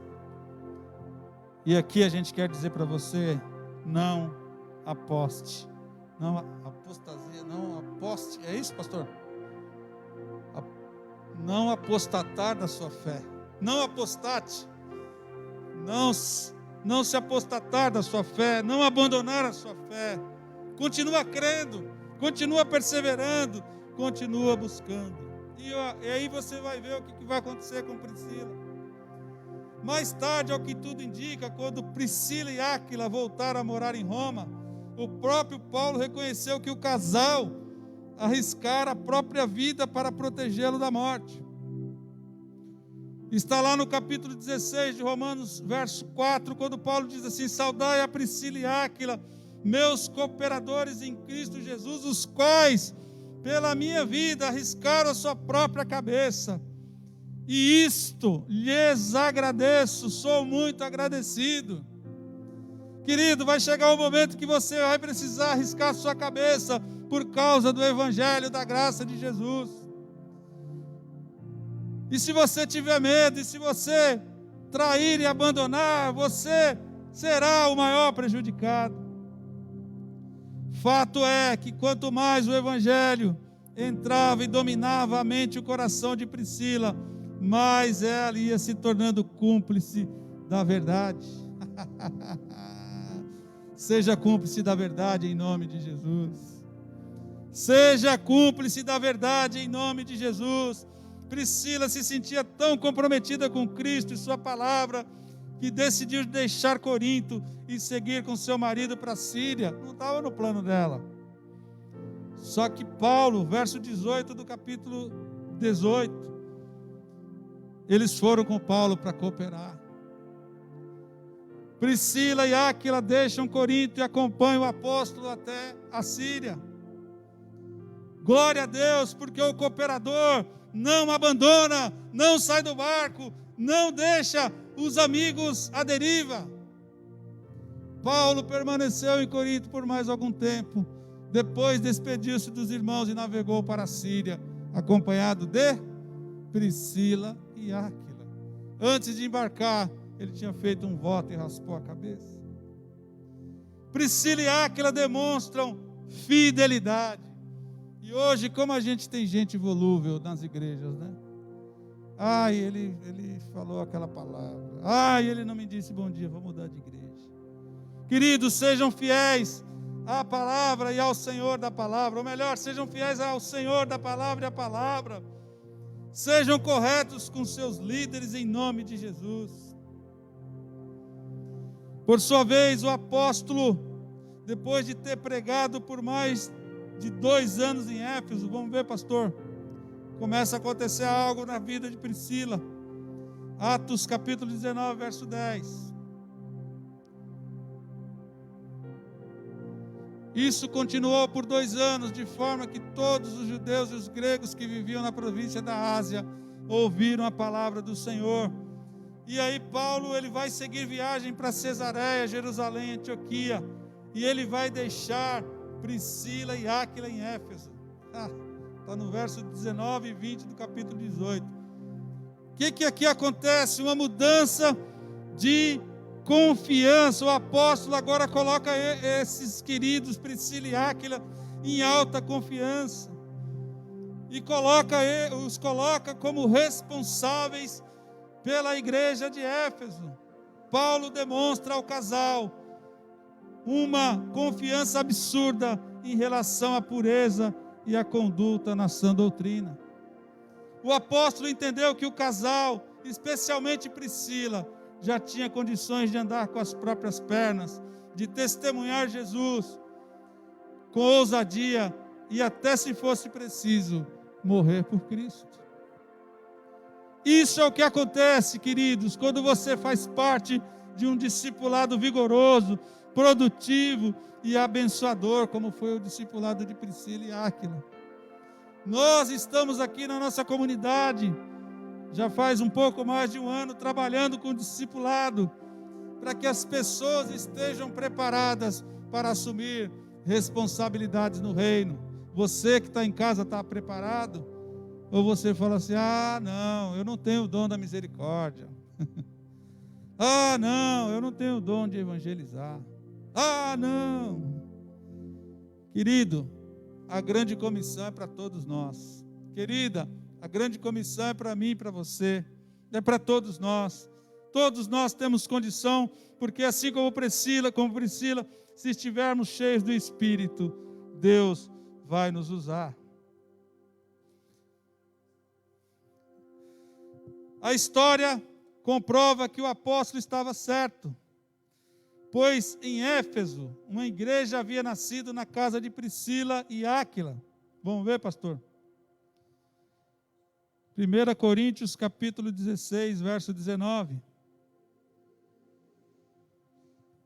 S2: E aqui a gente quer dizer para você: não aposte, não apostasia, não aposte. É isso, pastor? Não apostatar da sua fé. Não apostate. Não se apostatar da sua fé, não abandonar a sua fé. Continua crendo, continua perseverando, continua buscando. E aí você vai ver o que vai acontecer com Priscila. Mais tarde, ao que tudo indica, quando Priscila e Áquila voltaram a morar em Roma, o próprio Paulo reconheceu que o casal arriscara a própria vida para protegê-lo da morte. Está lá no capítulo 16 de Romanos, verso 4, quando Paulo diz assim: saudai a Priscila e Áquila, meus cooperadores em Cristo Jesus, os quais, pela minha vida, arriscaram a sua própria cabeça. E isto lhes agradeço, sou muito agradecido. Querido, vai chegar um momento que você vai precisar arriscar a sua cabeça por causa do Evangelho da graça de Jesus. E se você tiver medo, e se você trair e abandonar, você será o maior prejudicado. Fato é que quanto mais o Evangelho entrava e dominava a mente e o coração de Priscila, mais ela ia se tornando cúmplice da verdade. Seja cúmplice da verdade em nome de Jesus. Seja cúmplice da verdade em nome de Jesus. Priscila se sentia tão comprometida com Cristo e sua palavra, que decidiu deixar Corinto e seguir com seu marido para a Síria. Não estava no plano dela. Só que Paulo, verso 18 do capítulo 18, eles foram com Paulo para cooperar. Priscila e Áquila deixam Corinto e acompanham o apóstolo até a Síria. Glória a Deus, porque o cooperador não abandona, não sai do barco, não deixa os amigos à deriva. Paulo permaneceu em Corinto por mais algum tempo, depois despediu-se dos irmãos e navegou para a Síria, acompanhado de Priscila e Áquila. Antes de embarcar, ele tinha feito um voto e raspou a cabeça. Priscila e Áquila demonstram fidelidade. E hoje, como a gente tem gente volúvel nas igrejas, né? Ai, ele falou aquela palavra. Ai, ele não me disse bom dia, vou mudar de igreja. Queridos, sejam fiéis à palavra e ao Senhor da palavra. Ou melhor, sejam fiéis ao Senhor da palavra e à palavra. Sejam corretos com seus líderes em nome de Jesus. Por sua vez, o apóstolo, depois de ter pregado por mais de 2 anos em Éfeso, vamos ver, pastor, começa a acontecer algo na vida de Priscila. Atos capítulo 19, verso 10. Isso continuou por 2 anos, de forma que todos os judeus e os gregos que viviam na província da Ásia ouviram a palavra do Senhor. E aí Paulo, ele vai seguir viagem para Cesareia, Jerusalém, Antioquia, e ele vai deixar Priscila e Áquila em Éfeso. Está no verso 19 e 20 do capítulo 18. O que aqui acontece? Uma mudança de confiança. O apóstolo agora coloca esses queridos Priscila e Áquila em alta confiança. E os coloca como responsáveis pela igreja de Éfeso. Paulo demonstra ao casal uma confiança absurda em relação à pureza e à conduta na sã doutrina. O apóstolo entendeu que o casal, especialmente Priscila, já tinha condições de andar com as próprias pernas, de testemunhar Jesus com ousadia e até, se fosse preciso, morrer por Cristo. Isso é o que acontece, queridos, quando você faz parte de um discipulado vigoroso, produtivo e abençoador, como foi o discipulado de Priscila e Áquila. Nós estamos aqui na nossa comunidade, já faz um pouco mais de 1 ano, trabalhando com o discipulado, para que as pessoas estejam preparadas para assumir responsabilidades no reino. Você que está em casa está preparado? Ou você fala assim: não, eu não tenho o dom da misericórdia. Não, eu não tenho o dom de evangelizar. Não. Querido, a grande comissão é para todos nós. Querida, a grande comissão é para mim e para você. É para todos nós. Todos nós temos condição, porque assim como Priscila, se estivermos cheios do Espírito, Deus vai nos usar. A história comprova que o apóstolo estava certo, pois em Éfeso, uma igreja havia nascido na casa de Priscila e Áquila. Vamos ver, pastor? 1 Coríntios capítulo 16, verso 19.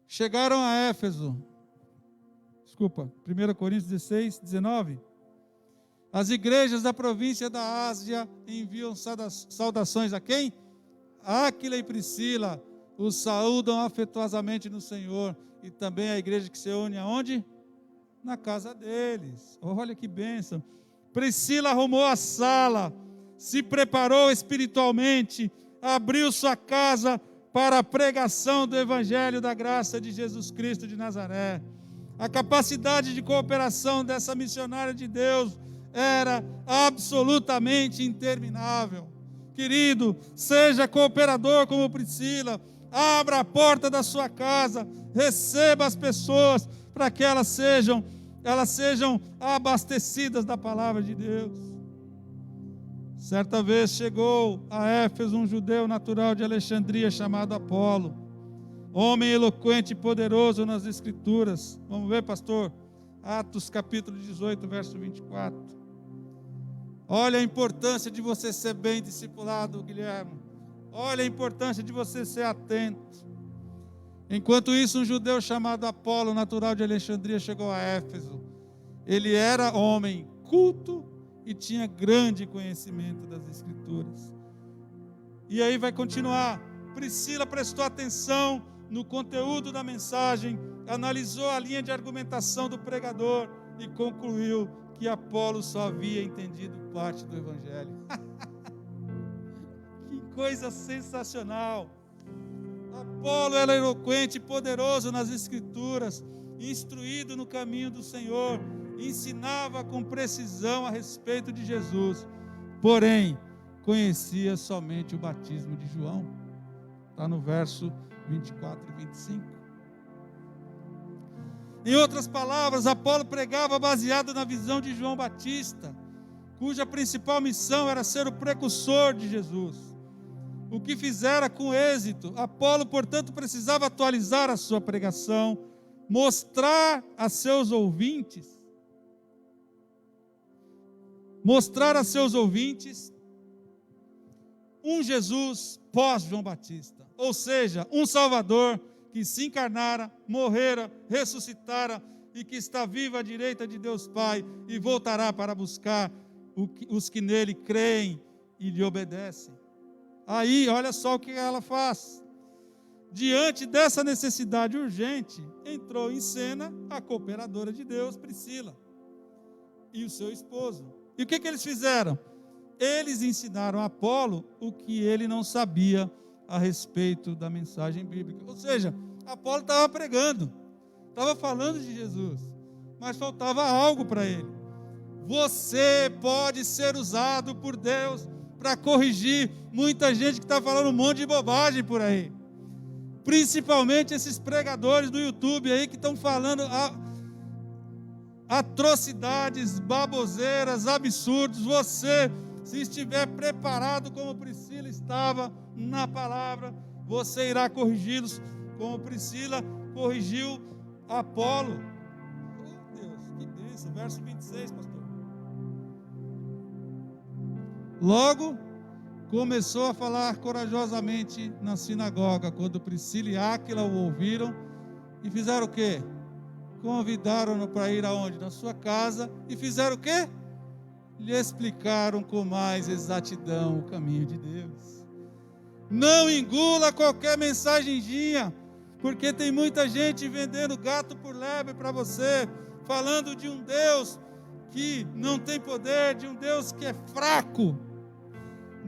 S2: Chegaram a Éfeso. 1 Coríntios 16, 19. As igrejas da província da Ásia enviam saudações a quem? Áquila e Priscila os saúdam afetuosamente no Senhor. E também a igreja que se une aonde? Na casa deles. Olha que bênção. Priscila arrumou a sala, se preparou espiritualmente, abriu sua casa para a pregação do Evangelho da graça de Jesus Cristo de Nazaré. A capacidade de cooperação dessa missionária de Deus era absolutamente interminável. Querido, seja cooperador como Priscila, abra a porta da sua casa, receba as pessoas para que elas sejam abastecidas da palavra de Deus. Certa vez chegou a Éfeso um judeu natural de Alexandria chamado Apolo, homem eloquente e poderoso nas Escrituras. Vamos ver, pastor? Atos capítulo 18, verso 24. Olha a importância de você ser bem discipulado, Guilherme. Olha a importância de você ser atento. Enquanto isso, um judeu chamado Apolo, natural de Alexandria, chegou a Éfeso. Ele era homem culto e tinha grande conhecimento das Escrituras. E aí vai continuar. Priscila prestou atenção no conteúdo da mensagem, analisou a linha de argumentação do pregador e concluiu que Apolo só havia entendido parte do Evangelho. Que coisa sensacional! Apolo era eloquente e poderoso nas Escrituras, instruído no caminho do Senhor, ensinava com precisão a respeito de Jesus, porém, conhecia somente o batismo de João. Está no verso 24 e 25. Em outras palavras, Apolo pregava baseado na visão de João Batista, cuja principal missão era ser o precursor de Jesus. O que fizera com êxito, Apolo, portanto, precisava atualizar a sua pregação, mostrar a seus ouvintes um Jesus pós-João Batista, ou seja, um Salvador que se encarnara, morrera, ressuscitara e que está vivo à direita de Deus Pai e voltará para buscar os que nele creem e lhe obedecem. Aí, olha só o que ela faz. Diante dessa necessidade urgente, entrou em cena a cooperadora de Deus, Priscila, e o seu esposo. E o que eles fizeram? Eles ensinaram a Apolo o que ele não sabia a respeito da mensagem bíblica. Ou seja, Apolo estava pregando, estava falando de Jesus, mas faltava algo para ele. Você pode ser usado por Deus para corrigir muita gente que está falando um monte de bobagem por aí. Principalmente esses pregadores do YouTube aí que estão falando atrocidades, baboseiras, absurdos. Você, se estiver preparado como Priscila estava na palavra, você irá corrigi-los como Priscila corrigiu Apolo. Oh Deus, que bênção. Verso 26, pastor. Logo, começou a falar corajosamente na sinagoga, quando Priscila e Áquila o ouviram, e fizeram o quê? Convidaram-no para ir aonde? Na sua casa, e fizeram o quê? Lhe explicaram com mais exatidão o caminho de Deus. Não engula qualquer mensagenzinha, porque tem muita gente vendendo gato por lebre para você, falando de um Deus que não tem poder, de um Deus que é fraco,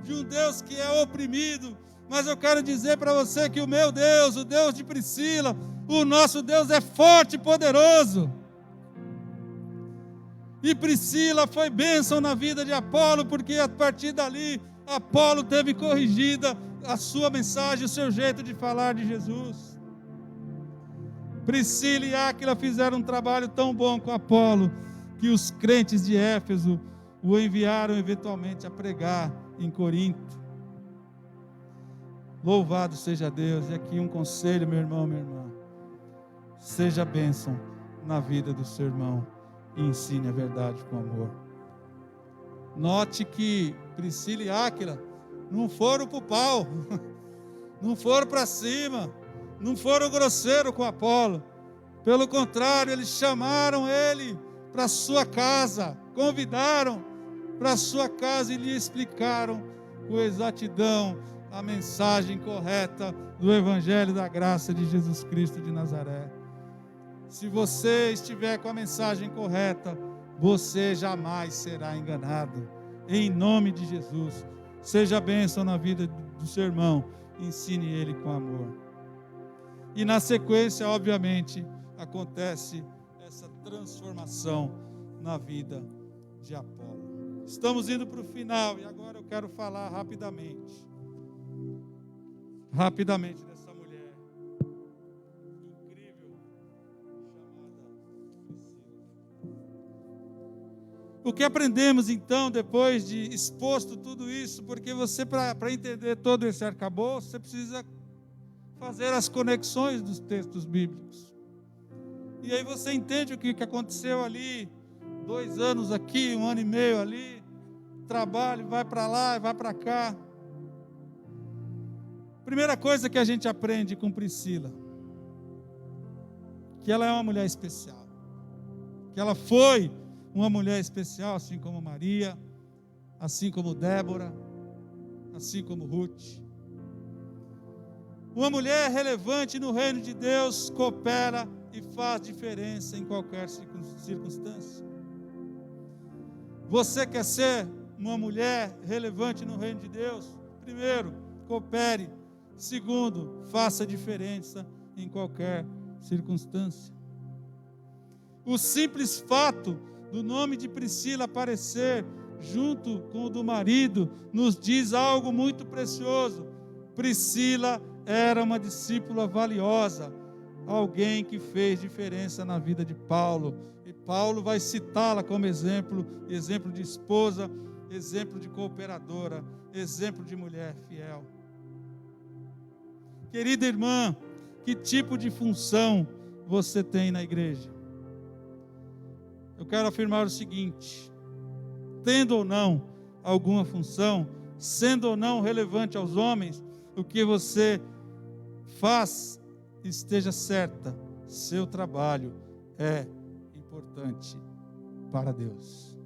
S2: de um Deus que é oprimido. Mas eu quero dizer para você que o meu Deus, o Deus de Priscila, o nosso Deus é forte e poderoso. E Priscila foi bênção na vida de Apolo, porque a partir dali, Apolo teve corrigida a sua mensagem, o seu jeito de falar de Jesus. Priscila e Áquila fizeram um trabalho tão bom com Apolo, que os crentes de Éfeso o enviaram eventualmente a pregar em Corinto. Louvado seja Deus. E aqui um conselho, meu irmão, minha irmã: seja bênção na vida do seu irmão e ensine a verdade com amor. Note que Priscila e Áquila não foram para o pau, não foram para cima, não foram grosseiros com Apolo. Pelo contrário, eles chamaram ele para sua casa, convidaram para sua casa e lhe explicaram com exatidão a mensagem correta do Evangelho da graça de Jesus Cristo de Nazaré. Se você estiver com a mensagem correta, você jamais será enganado. Em nome de Jesus, seja bênção na vida do seu irmão, ensine ele com amor. E na sequência, obviamente, acontece essa transformação na vida de Apolo. Estamos indo para o final e agora eu quero falar rapidamente dessa mulher incrível chamada Priscila. O que aprendemos então depois de exposto tudo isso? Porque você, para entender todo esse arcabouço, você precisa fazer as conexões dos textos bíblicos. E aí você entende o que aconteceu ali, 2 anos aqui, 1 ano e meio ali, trabalho, vai para lá, vai para cá. Primeira coisa que a gente aprende com Priscila, que ela é uma mulher especial, que ela foi uma mulher especial, assim como Maria, assim como Débora, assim como Ruth. Uma mulher relevante no reino de Deus coopera e faz diferença em qualquer circunstância. Você quer ser uma mulher relevante no reino de Deus? Primeiro, coopere. Segundo, faça diferença em qualquer circunstância. O simples fato do nome de Priscila aparecer junto com o do marido nos diz algo muito precioso. Priscila era uma discípula valiosa, alguém que fez diferença na vida de Paulo. E Paulo vai citá-la como exemplo de esposa, exemplo de cooperadora, exemplo de mulher fiel. Querida irmã, que tipo de função você tem na igreja? Eu quero afirmar o seguinte: tendo ou não alguma função, sendo ou não relevante aos homens, o que você faz, esteja certa, seu trabalho é importante para Deus.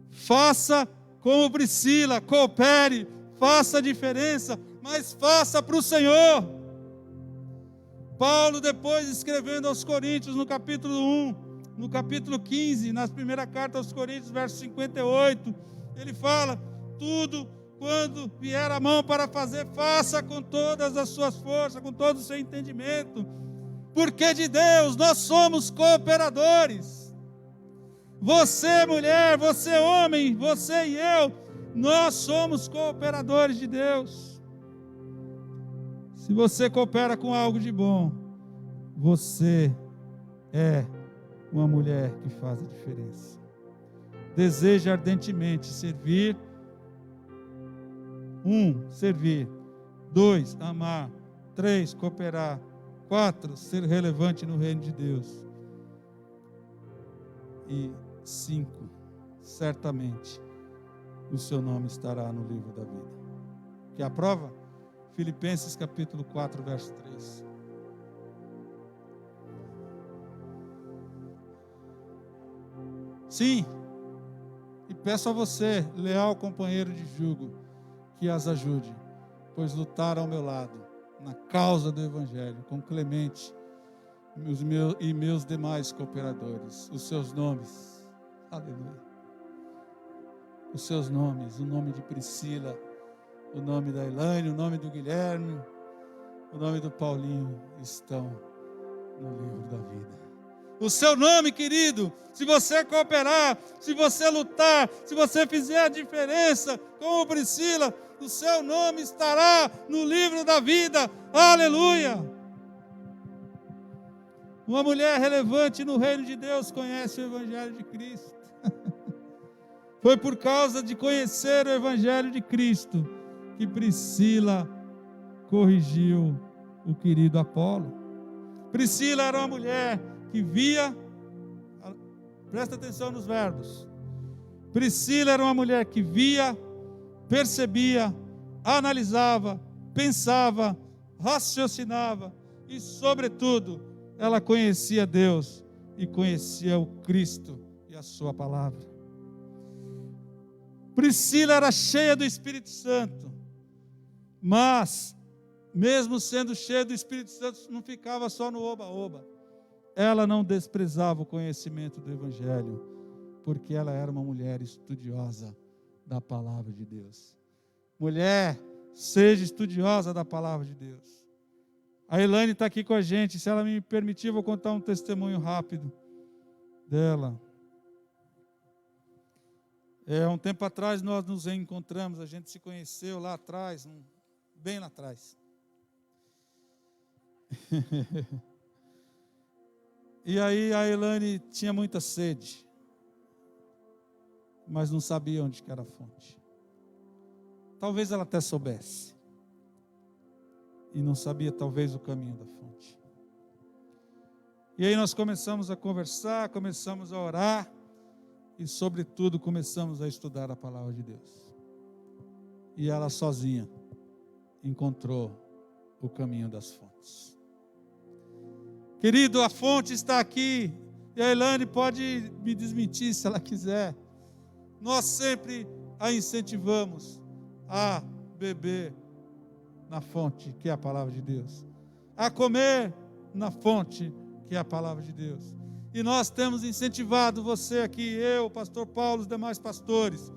S2: Faça como Priscila, coopere, faça a diferença, mas faça para o Senhor. Paulo, depois escrevendo aos Coríntios, no capítulo 1, no capítulo 15, na primeira carta aos Coríntios, verso 58, ele fala: tudo quando vier a mão para fazer, faça com todas as suas forças, com todo o seu entendimento, porque de Deus nós somos cooperadores. Você, mulher, você, homem, você e eu, nós somos cooperadores de Deus. Se você coopera com algo de bom, você é uma mulher que faz a diferença. Deseja ardentemente servir. 1, servir. 2, amar. 3, cooperar. 4, ser relevante no reino de Deus. E 5, certamente o seu nome estará no livro da vida. Quer a prova? Filipenses capítulo 4, verso 3. Sim, e peço a você, leal companheiro de jugo, que as ajude, pois lutaram ao meu lado, na causa do Evangelho, com Clemente e meus demais cooperadores. Os seus nomes, aleluia, os seus nomes, o nome de Priscila, o nome da Elaine, o nome do Guilherme, o nome do Paulinho, estão no livro da vida. O seu nome, querido, se você cooperar, se você lutar, se você fizer a diferença, como Priscila, o seu nome estará no livro da vida. Aleluia! Uma mulher relevante no reino de Deus conhece o Evangelho de Cristo. Foi por causa de conhecer o Evangelho de Cristo que Priscila corrigiu o querido Apolo. Priscila era uma mulher que via, presta atenção nos verbos, Priscila era uma mulher que via, percebia, analisava, pensava, raciocinava e, sobretudo, ela conhecia Deus e conhecia o Cristo e a sua palavra. Priscila era cheia do Espírito Santo, mas, mesmo sendo cheia do Espírito Santo, não ficava só no oba-oba. Ela não desprezava o conhecimento do Evangelho, porque ela era uma mulher estudiosa da palavra de Deus. Mulher, seja estudiosa da palavra de Deus. A Elaine está aqui com a gente. Se ela me permitir, vou contar um testemunho rápido dela. Um tempo atrás nós nos encontramos, a gente se conheceu lá atrás, bem lá atrás. E aí a Elaine tinha muita sede, mas não sabia onde que era a fonte. Talvez ela até soubesse, e não sabia talvez o caminho da fonte. E aí nós começamos a conversar, começamos a orar, e sobretudo começamos a estudar a palavra de Deus. E ela sozinha encontrou o caminho das fontes. Querido, a fonte está aqui, e a Elaine pode me desmentir se ela quiser. Nós sempre a incentivamos a beber na fonte, que é a palavra de Deus, a comer na fonte, que é a palavra de Deus. E nós temos incentivado você aqui, eu, o pastor Paulo, os demais pastores,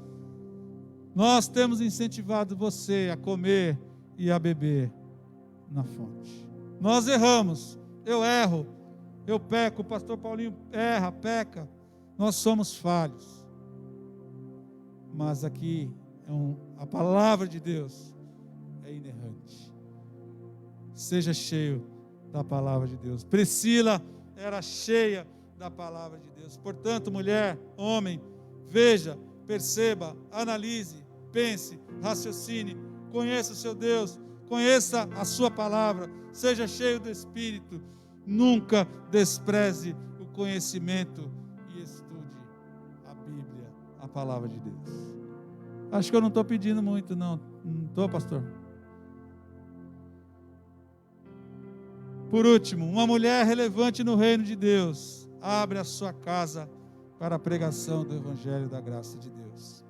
S2: nós temos incentivado você a comer e a beber na fonte. Nós erramos, eu erro, eu peco, o pastor Paulinho erra, peca, nós somos falhos. Mas aqui, a palavra de Deus é inerrante. Seja cheio da palavra de Deus. Priscila era cheia da palavra de Deus. Portanto, mulher, homem, veja, perceba, analise, pense, raciocine, conheça o seu Deus, conheça a sua palavra, seja cheio do Espírito, nunca despreze o conhecimento e estude a Bíblia, a palavra de Deus. Acho que eu não estou pedindo muito, não estou, pastor? Por último, uma mulher relevante no reino de Deus abre a sua casa para a pregação do Evangelho da graça de Deus.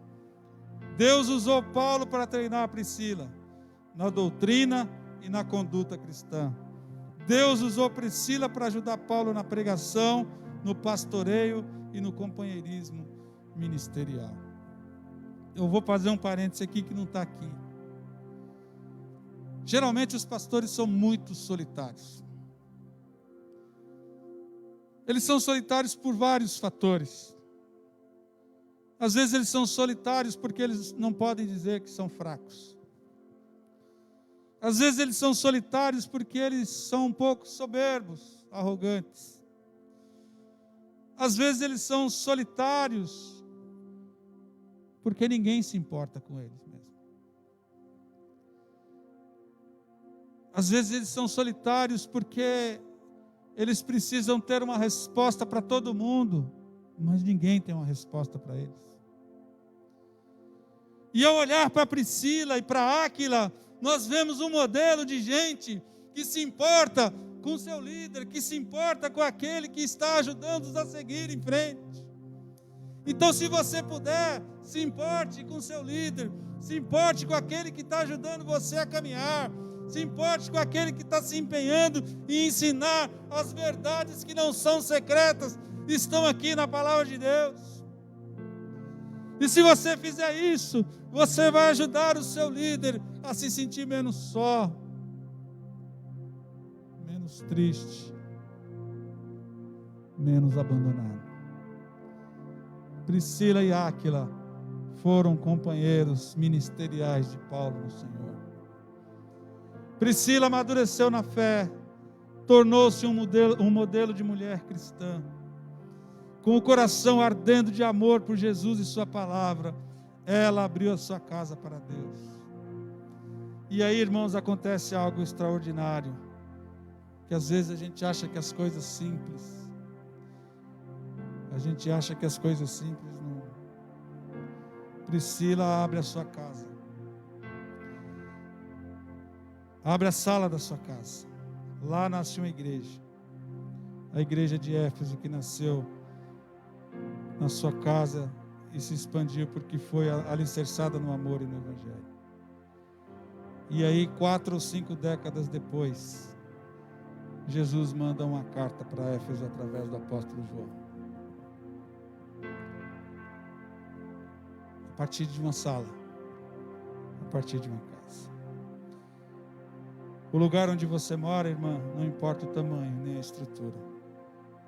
S2: Deus usou Paulo para treinar a Priscila na doutrina e na conduta cristã. Deus usou Priscila para ajudar Paulo na pregação, no pastoreio e no companheirismo ministerial. Eu vou fazer um parêntese aqui que não está aqui. Geralmente os pastores são muito solitários. Eles são solitários por vários fatores. Às vezes eles são solitários porque eles não podem dizer que são fracos. Às vezes eles são solitários porque eles são um pouco soberbos, arrogantes. Às vezes eles são solitários porque ninguém se importa com eles mesmo. Às vezes eles são solitários porque eles precisam ter uma resposta para todo mundo, mas ninguém tem uma resposta para eles. E ao olhar para Priscila e para Áquila, nós vemos um modelo de gente que se importa com o seu líder, que se importa com aquele que está ajudando-os a seguir em frente. Então, se você puder, se importe com o seu líder, se importe com aquele que está ajudando você a caminhar, se importe com aquele que está se empenhando em ensinar as verdades que não são secretas, estão aqui na palavra de Deus. E se você fizer isso, você vai ajudar o seu líder a se sentir menos só, menos triste, menos abandonado. Priscila e Áquila foram companheiros ministeriais de Paulo no Senhor. Priscila amadureceu na fé, tornou-se um modelo de mulher cristã, com o coração ardendo de amor por Jesus e sua palavra. Ela abriu a sua casa para Deus. E aí, irmãos, acontece algo extraordinário, que às vezes a gente acha que as coisas simples, Priscila, abre a sua casa. Abre a sala da sua casa. Lá nasce uma igreja. A igreja de Éfeso, que nasceu na sua casa e se expandiu porque foi alicerçada no amor e no Evangelho. E aí, 4 ou 5 décadas depois, Jesus manda uma carta para Éfeso através do apóstolo João. A partir de uma sala, a partir de uma casa. O lugar onde você mora, irmã, não importa o tamanho nem a estrutura,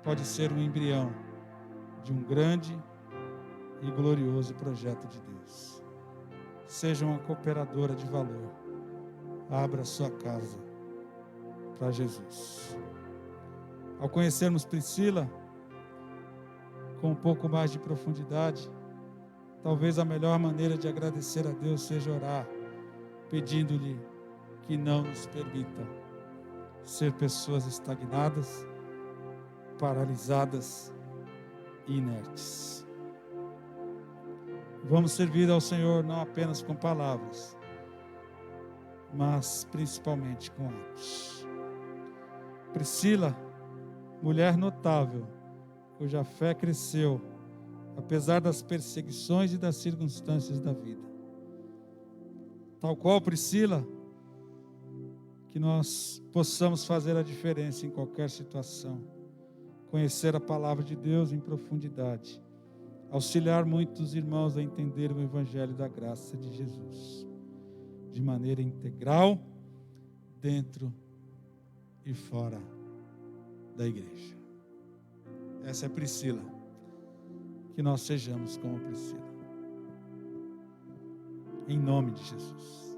S2: pode ser um embrião de um grande e glorioso projeto de Deus. Seja uma cooperadora de valor. Abra sua casa para Jesus. Ao conhecermos Priscila com um pouco mais de profundidade, talvez a melhor maneira de agradecer a Deus seja orar, pedindo-lhe que não nos permita ser pessoas estagnadas, paralisadas e inertes. Vamos servir ao Senhor não apenas com palavras, mas principalmente com atos. Priscila, mulher notável, cuja fé cresceu, apesar das perseguições e das circunstâncias da vida. Tal qual Priscila, que nós possamos fazer a diferença em qualquer situação, conhecer a palavra de Deus em profundidade, auxiliar muitos irmãos a entender o Evangelho da graça de Jesus, de maneira integral, dentro e fora da igreja. Essa é Priscila. Que nós sejamos como Priscila. Em nome de Jesus.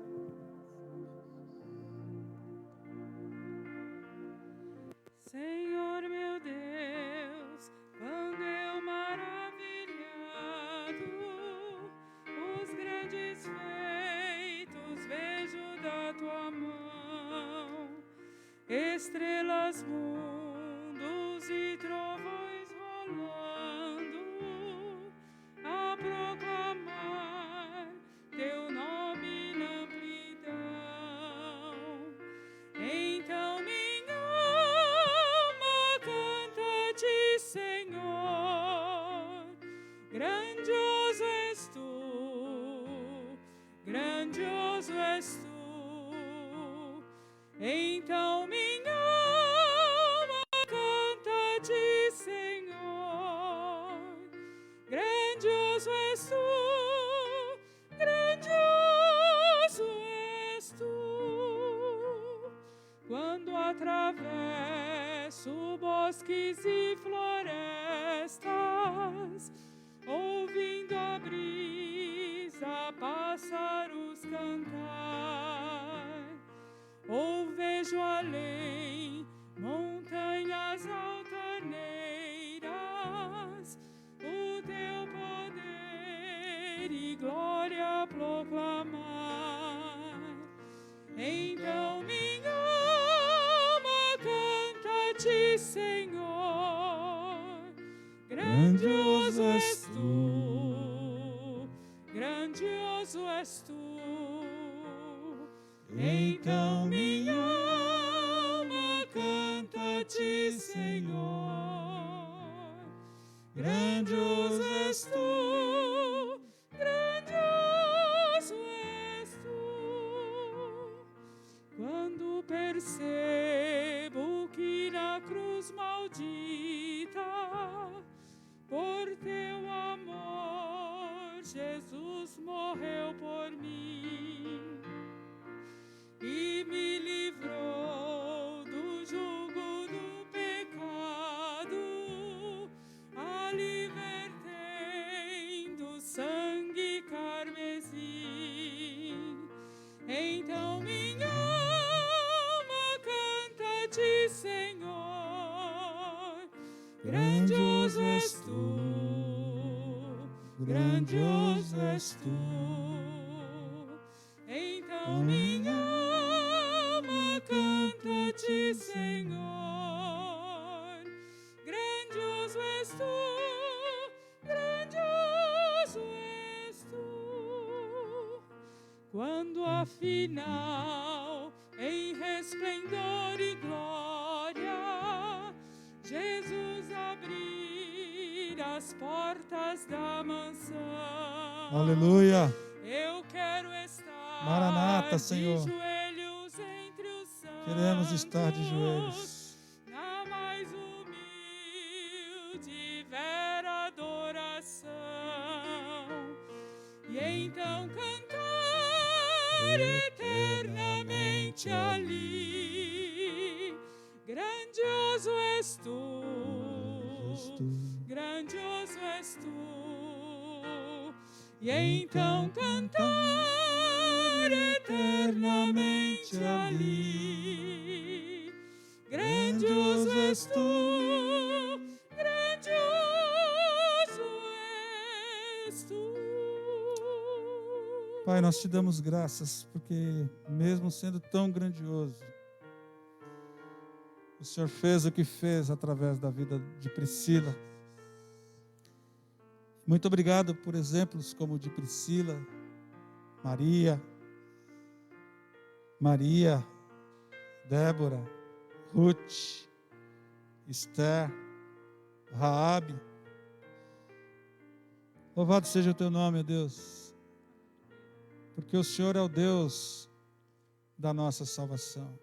S1: Senhor meu Deus, quando eu maravilhado os grandes feitos vejo da tua mão, estrelas, mundos e trovões rolando a proclamar teu nome na amplidão. Então minha alma canta-te, Senhor, grandioso és tu, grandioso és tu. Então minha alma canta-te, Senhor, grandioso és tu, grandioso és tu. Quando atravesso bosques e florestas, ouvindo a brisa, pássaros cantar, ou vejo além montanhas altaneiras, o teu poder e glória proclamar. Então minha alma canta-te, Senhor, grandioso és tu, grandioso és tu. Então minha alma canta-te, Senhor, grandioso és tu, grandioso és tu. Quando percebo que na cruz maldita, por teu amor, Jesus morreu por mim e me livrou do jugo do pecado, a libertei do sangue carmesim. Então minha alma canta-te, Senhor, grandioso és tu, grandioso és tu. Então minha alma canta-te, Senhor, grandioso és tu, grandioso és tu. quando afinal em resplendor e glória Jesus abrir as portas da mansão.
S2: Aleluia.
S1: Eu quero estar
S2: Maranata,
S1: de
S2: Senhor.
S1: joelhos entre os santos.
S2: Queremos estar de joelhos.
S1: Na mais humilde e vera adoração. E então cantar eternamente ali. Grandioso és tu, grandioso és tu. E então cantar eternamente ali. Grandioso és tu, grandioso és tu.
S2: Pai, nós te damos graças, porque mesmo sendo tão grandioso, o Senhor fez o que fez através da vida de Priscila. Muito obrigado por exemplos como o de Priscila, Maria, Débora, Ruth, Esther, Raabe. Louvado seja o teu nome, ó Deus, porque o Senhor é o Deus da nossa salvação.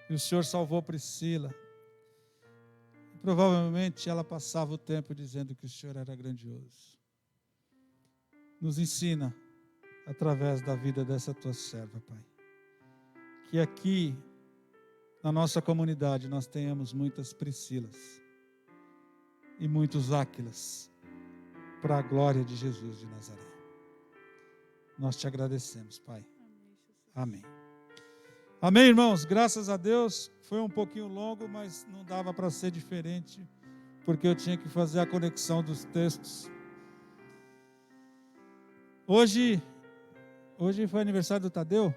S2: E o Senhor salvou Priscila. Provavelmente ela passava o tempo dizendo que o Senhor era grandioso. Nos ensina através da vida dessa tua serva, Pai. Que aqui na nossa comunidade nós tenhamos muitas Priscilas e muitos Áquilas para a glória de Jesus de Nazaré. Nós te agradecemos, Pai. Amém. Amém, irmãos? Graças a Deus. Foi um pouquinho longo, mas não dava para ser diferente, porque eu tinha que fazer a conexão dos textos. Hoje foi aniversário do Tadeu?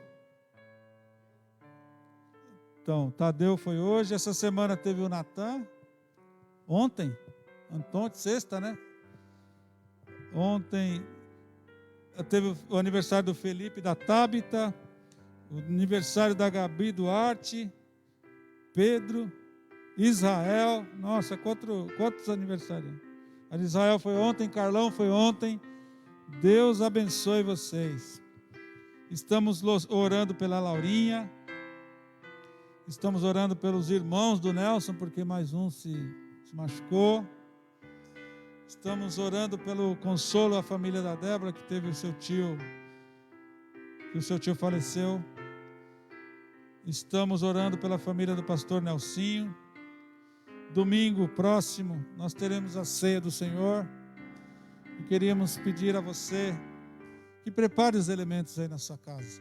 S2: Então, Tadeu foi hoje. Essa semana teve o Natan. Ontem, sexta, né? Ontem teve o aniversário do Felipe, da Tabita, o aniversário da Gabi Duarte, Pedro, Israel. Nossa, quantos aniversários? A de Israel foi ontem, Carlão foi ontem. Deus abençoe vocês. Estamos orando pela Laurinha. Estamos orando pelos irmãos do Nelson, porque mais um se machucou. Estamos orando pelo consolo à família da Débora, que teve o seu tio faleceu. Estamos orando pela família do pastor Nelsinho. Domingo próximo nós teremos a ceia do Senhor. E queríamos pedir a você que prepare os elementos aí na sua casa.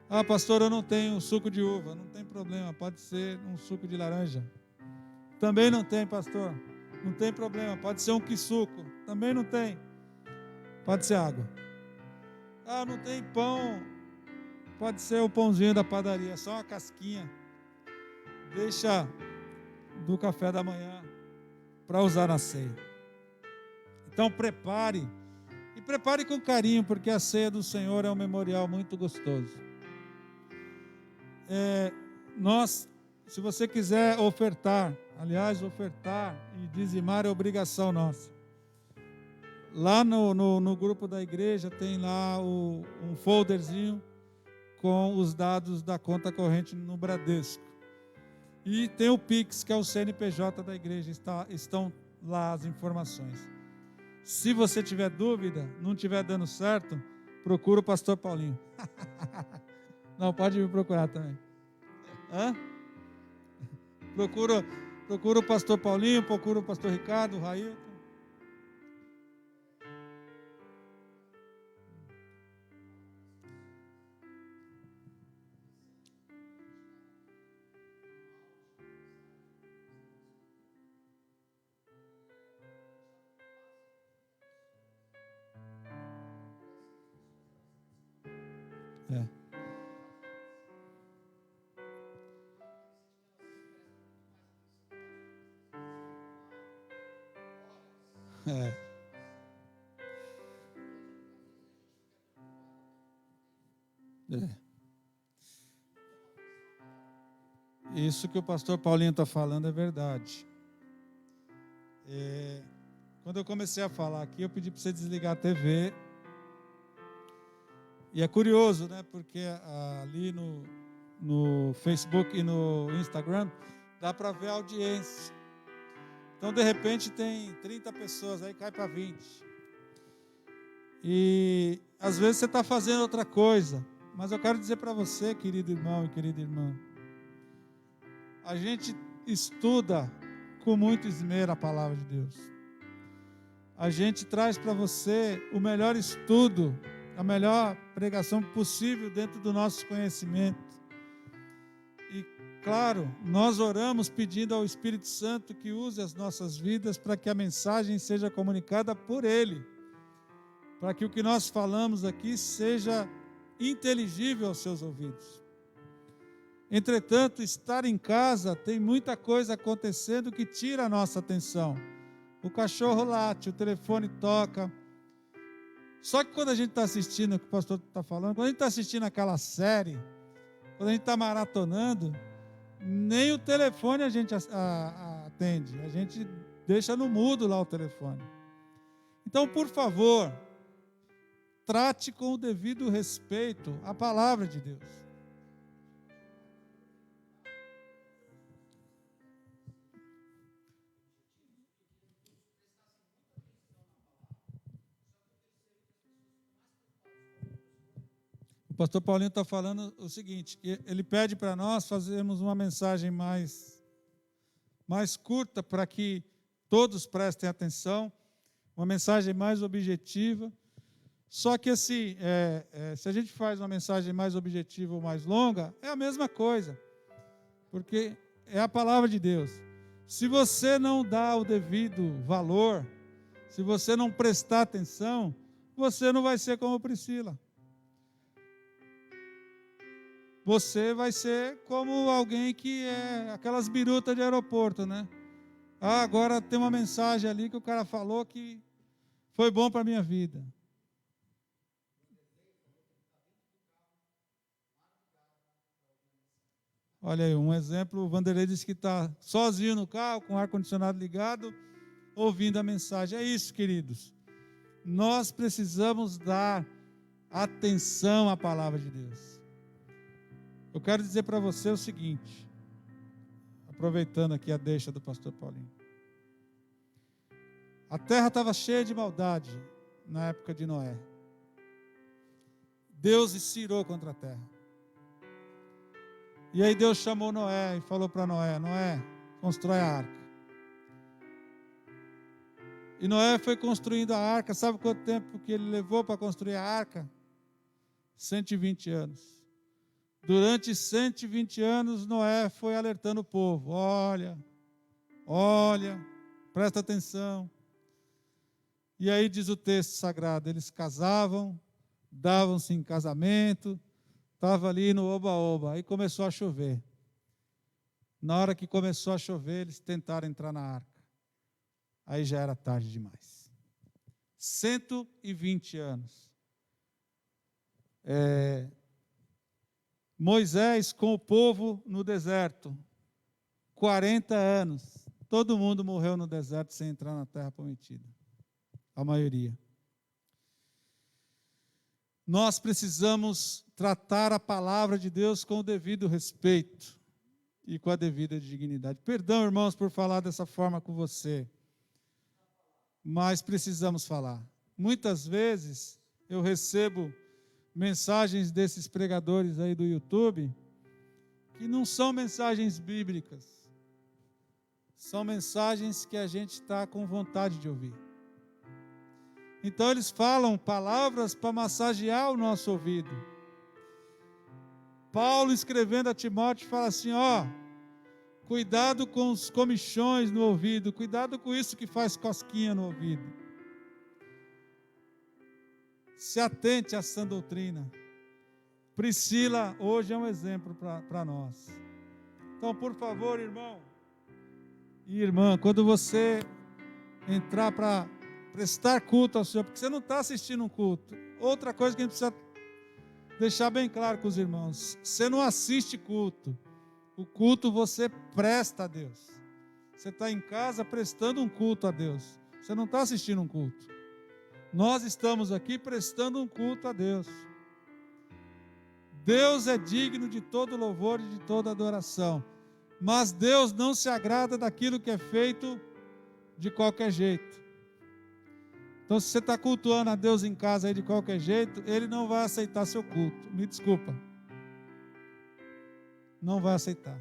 S2: Ah, pastor, eu não tenho suco de uva. Não tem problema, pode ser um suco de laranja. Também não tem, pastor. Não tem problema, pode ser um quisuco. Também não tem. Pode ser água. Ah, não tem pão. Pode ser o pãozinho da padaria, só uma casquinha. Deixa do café da manhã para usar na ceia. Então prepare. E prepare com carinho, porque a ceia do Senhor é um memorial muito gostoso. Se você quiser ofertar, aliás, ofertar e dizimar é obrigação nossa. Lá no grupo da igreja tem lá um folderzinho com os dados da conta corrente no Bradesco. E tem o Pix, que é o CNPJ da igreja, estão lá as informações. Se você tiver dúvida, não estiver dando certo, procura o pastor Paulinho. Não, pode me procurar também. Procura o pastor Paulinho, procura o pastor Ricardo, o Railton. Isso que o pastor Paulinho está falando é verdade. Quando eu comecei a falar aqui, eu pedi para você desligar a TV. E é curioso, né? Porque ali no Facebook e no Instagram dá para ver a audiência. Então, de repente, tem 30 pessoas, aí cai para 20. E às vezes você está fazendo outra coisa. Mas eu quero dizer para você, querido irmão e querida irmã, a gente estuda com muito esmero a palavra de Deus. A gente traz para você o melhor estudo, a melhor pregação possível dentro do nosso conhecimento. E, claro, nós oramos pedindo ao Espírito Santo que use as nossas vidas para que a mensagem seja comunicada por Ele, para que o que nós falamos aqui seja inteligível aos seus ouvidos. Entretanto, estar em casa tem muita coisa acontecendo que tira a nossa atenção. O cachorro late, o telefone toca. Só que quando a gente está assistindo o que o pastor está falando, quando a gente está assistindo aquela série, quando a gente está maratonando, nem o telefone a gente atende. A gente deixa no mudo lá o telefone. Então, por favor, trate com o devido respeito a palavra de Deus. O pastor Paulinho está falando o seguinte, que ele pede para nós fazermos uma mensagem mais curta para que todos prestem atenção, uma mensagem mais objetiva. Só que assim, se a gente faz uma mensagem mais objetiva ou mais longa, é a mesma coisa, porque é a palavra de Deus. Se você não dá o devido valor, se você não prestar atenção, você não vai ser como Priscila. Você vai ser como alguém que é aquelas birutas de aeroporto, né? Agora tem uma mensagem ali que o cara falou que foi bom para a minha vida. Olha aí, um exemplo, o Vanderlei disse que está sozinho no carro, com o ar-condicionado ligado, ouvindo a mensagem. É isso, queridos. Nós precisamos dar atenção à palavra de Deus. Eu quero dizer para você o seguinte, aproveitando aqui a deixa do pastor Paulinho. A terra estava cheia de maldade na época de Noé. Deus se irou contra a terra. E aí Deus chamou Noé e falou para Noé, Noé, constrói a arca. E Noé foi construindo a arca. Sabe quanto tempo que ele levou para construir a arca? 120 anos. Durante 120 anos, Noé foi alertando o povo. Olha, presta atenção. E aí diz o texto sagrado, eles casavam, davam-se em casamento, estava ali no oba-oba, aí começou a chover. Na hora que começou a chover, eles tentaram entrar na arca. Aí já era tarde demais. 120 anos. Moisés com o povo no deserto, 40 anos. Todo mundo morreu no deserto sem entrar na terra prometida. A maioria. Nós precisamos tratar a palavra de Deus com o devido respeito e com a devida dignidade. Perdão, irmãos, por falar dessa forma com você, mas precisamos falar. Muitas vezes eu recebo mensagens desses pregadores aí do YouTube que não são mensagens bíblicas, são mensagens que a gente está com vontade de ouvir. Então eles falam palavras para massagear o nosso ouvido. Paulo, escrevendo a Timóteo, fala assim, cuidado com os comichões no ouvido, cuidado com isso que faz cosquinha no ouvido. Se atente à sã doutrina. Priscila hoje é um exemplo para nós. Então, por favor, irmão e irmã, quando você entrar para prestar culto ao Senhor, porque você não está assistindo um culto. Outra coisa que a gente precisa deixar bem claro com os irmãos. Você não assiste culto. O culto você presta a Deus. Você está em casa prestando um culto a Deus. Você não está assistindo um culto. Nós estamos aqui prestando um culto a Deus. Deus é digno de todo louvor e de toda adoração. Mas Deus não se agrada daquilo que é feito de qualquer jeito. Então, se você está cultuando a Deus em casa aí de qualquer jeito, Ele não vai aceitar seu culto. Me desculpa. Não vai aceitar.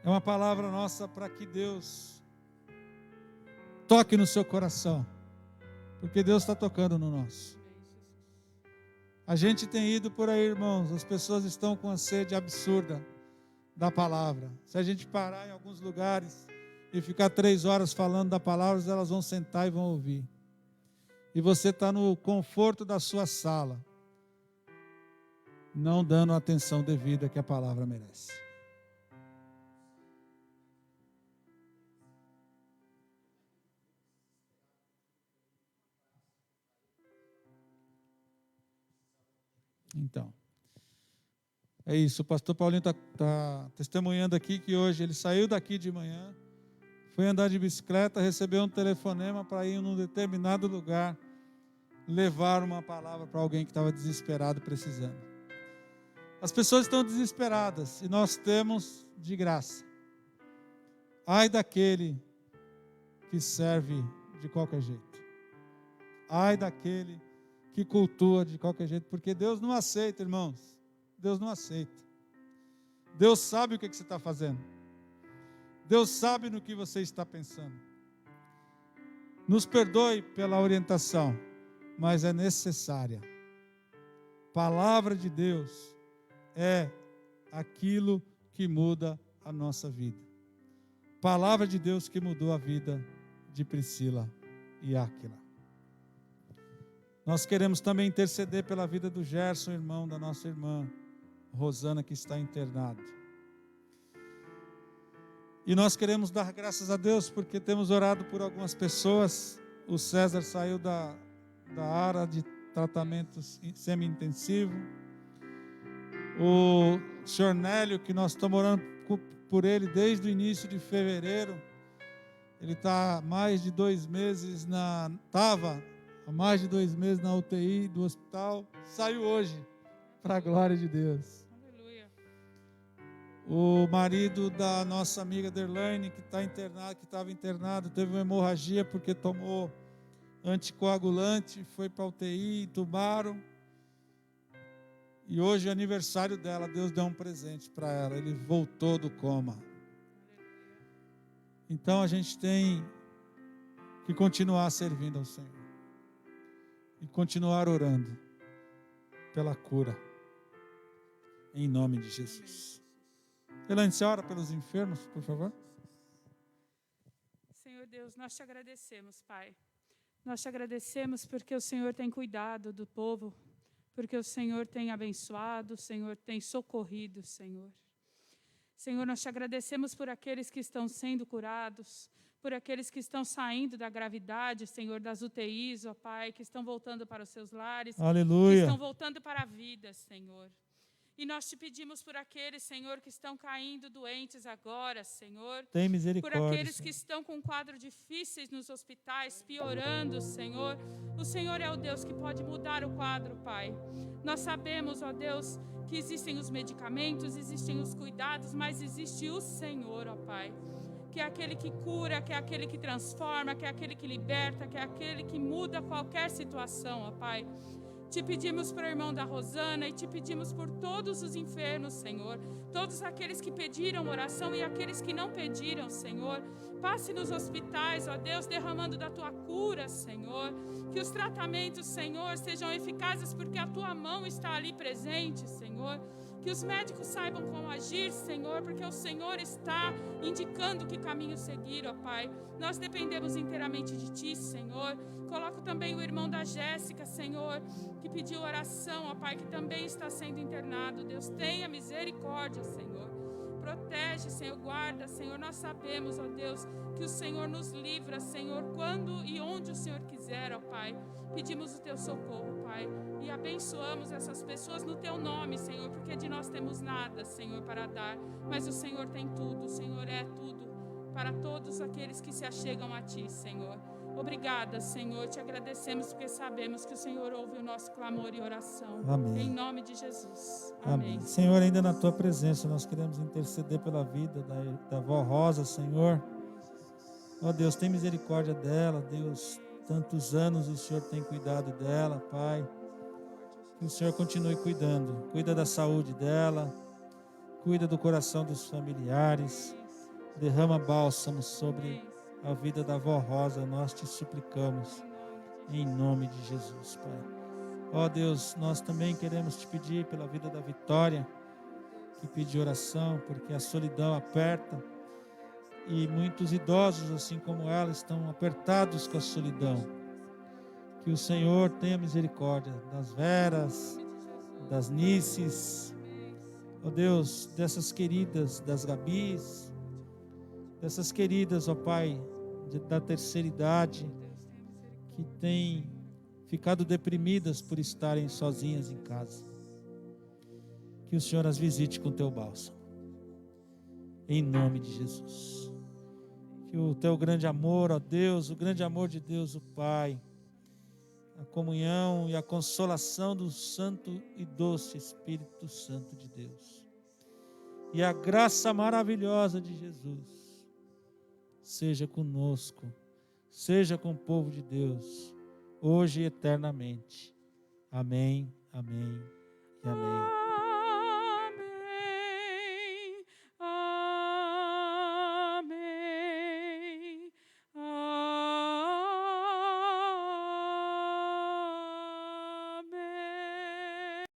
S2: É uma palavra nossa para que Deus toque no seu coração. Porque Deus está tocando no nosso. A gente tem ido por aí, irmãos, as pessoas estão com a sede absurda da palavra. Se a gente parar em alguns lugares e ficar 3 horas falando da palavra, elas vão sentar e vão ouvir. E você está no conforto da sua sala, não dando a atenção devida que a palavra merece. Então, é isso. O pastor Paulinho está testemunhando aqui que hoje ele saiu daqui de manhã, foi andar de bicicleta, recebeu um telefonema para ir num determinado lugar, levar uma palavra para alguém que estava desesperado, precisando. As pessoas estão desesperadas e nós temos de graça. Ai daquele que serve de qualquer jeito. Ai daquele que cultua de qualquer jeito, porque Deus não aceita, irmãos. Deus não aceita. Deus sabe o que você está fazendo. Deus sabe no que você está pensando. Nos perdoe pela orientação, mas é necessária. Palavra de Deus é aquilo que muda a nossa vida. Palavra de Deus que mudou a vida de Priscila e Áquila. Nós queremos também interceder pela vida do Gerson, irmão da nossa irmã Rosana, que está internado. E nós queremos dar graças a Deus, porque temos orado por algumas pessoas. O César saiu da área de tratamento semi-intensivo. O senhor Nélio, que nós estamos orando por ele desde o início de fevereiro. Ele está há mais de 2 meses estava há mais de 2 meses na UTI do hospital, saiu hoje, para a glória de Deus.
S1: Aleluia.
S2: O marido da nossa amiga Derlaine, que estava internado, teve uma hemorragia porque tomou anticoagulante, foi para a UTI, entubaram. E hoje é aniversário dela, Deus deu um presente para ela, ele voltou do coma. Então a gente tem que continuar servindo ao Senhor. E continuar orando pela cura. Em nome de Jesus. Elaine, você ora pelos enfermos, por favor?
S1: Senhor Deus, nós te agradecemos, Pai. Nós te agradecemos porque o Senhor tem cuidado do povo, porque o Senhor tem abençoado, o Senhor tem socorrido, Senhor. Senhor, nós te agradecemos por aqueles que estão sendo curados, por aqueles que estão saindo da gravidade, Senhor, das UTIs, ó Pai, que estão voltando para os seus lares,
S2: Aleluia.
S1: que estão voltando para a vida, Senhor. E nós te pedimos por aqueles, Senhor, que estão caindo doentes agora, Senhor.
S2: Tem misericórdia,
S1: por aqueles
S2: Senhor,
S1: que estão com quadros difíceis nos hospitais, piorando, Senhor. O Senhor é o Deus que pode mudar o quadro, Pai. Nós sabemos, ó Deus, que existem os medicamentos, existem os cuidados, mas existe o Senhor, ó Pai, que é aquele que cura, que é aquele que transforma, que é aquele que liberta, que é aquele que muda qualquer situação, ó Pai. Te pedimos para o irmão da Rosana e te pedimos por todos os enfermos, Senhor. Todos aqueles que pediram oração e aqueles que não pediram, Senhor. Passe nos hospitais, ó Deus, derramando da tua cura, Senhor. Que os tratamentos, Senhor, sejam eficazes porque a tua mão está ali presente, Senhor. Que os médicos saibam como agir, Senhor, porque o Senhor está indicando que caminho seguir, ó Pai. Nós dependemos inteiramente de Ti, Senhor. Coloco também o irmão da Jéssica, Senhor, que pediu oração, ó Pai, que também está sendo internado. Deus, tenha misericórdia, Senhor. protege, Senhor, guarda, Senhor. Nós sabemos, ó Deus, que o Senhor nos livra, Senhor, quando e onde o Senhor quiser, ó Pai. Pedimos o Teu socorro, Pai, e abençoamos essas pessoas no Teu nome, Senhor, porque de nós temos nada, Senhor, para dar, mas o Senhor tem tudo, o Senhor é tudo para todos aqueles que se achegam a Ti, Senhor. Obrigada, Senhor, te agradecemos porque sabemos que o Senhor ouve o nosso clamor e oração.
S2: Amém.
S1: Em nome de Jesus.
S2: Amém.
S1: Amém.
S2: Senhor, ainda na Tua presença, nós queremos interceder pela vida da avó Rosa, Senhor. Ó Deus, tem misericórdia dela, Deus. Tantos anos o Senhor tem cuidado dela, Pai. Que o Senhor continue cuidando. Cuida da saúde dela. Cuida do coração dos familiares. Derrama bálsamo sobre a vida da avó Rosa. Nós te suplicamos. Em nome de Jesus, Pai. Ó Deus, nós também queremos te pedir pela vida da Vitória, que pede oração, porque a solidão aperta. E muitos idosos, assim como ela, estão apertados com a solidão. Que o Senhor tenha misericórdia das Veras, das Nices, ó Deus, dessas queridas, das Gabis, dessas queridas, ó Pai, da terceira idade, que têm ficado deprimidas por estarem sozinhas em casa. Que o Senhor as visite com teu bálsamo. Em nome de Jesus. Que o teu grande amor, ó Deus, o grande amor de Deus, o Pai, a comunhão e a consolação do Santo e doce Espírito Santo de Deus, e a graça maravilhosa de Jesus, seja conosco, seja com o povo de Deus, hoje e eternamente. Amém, amém e amém.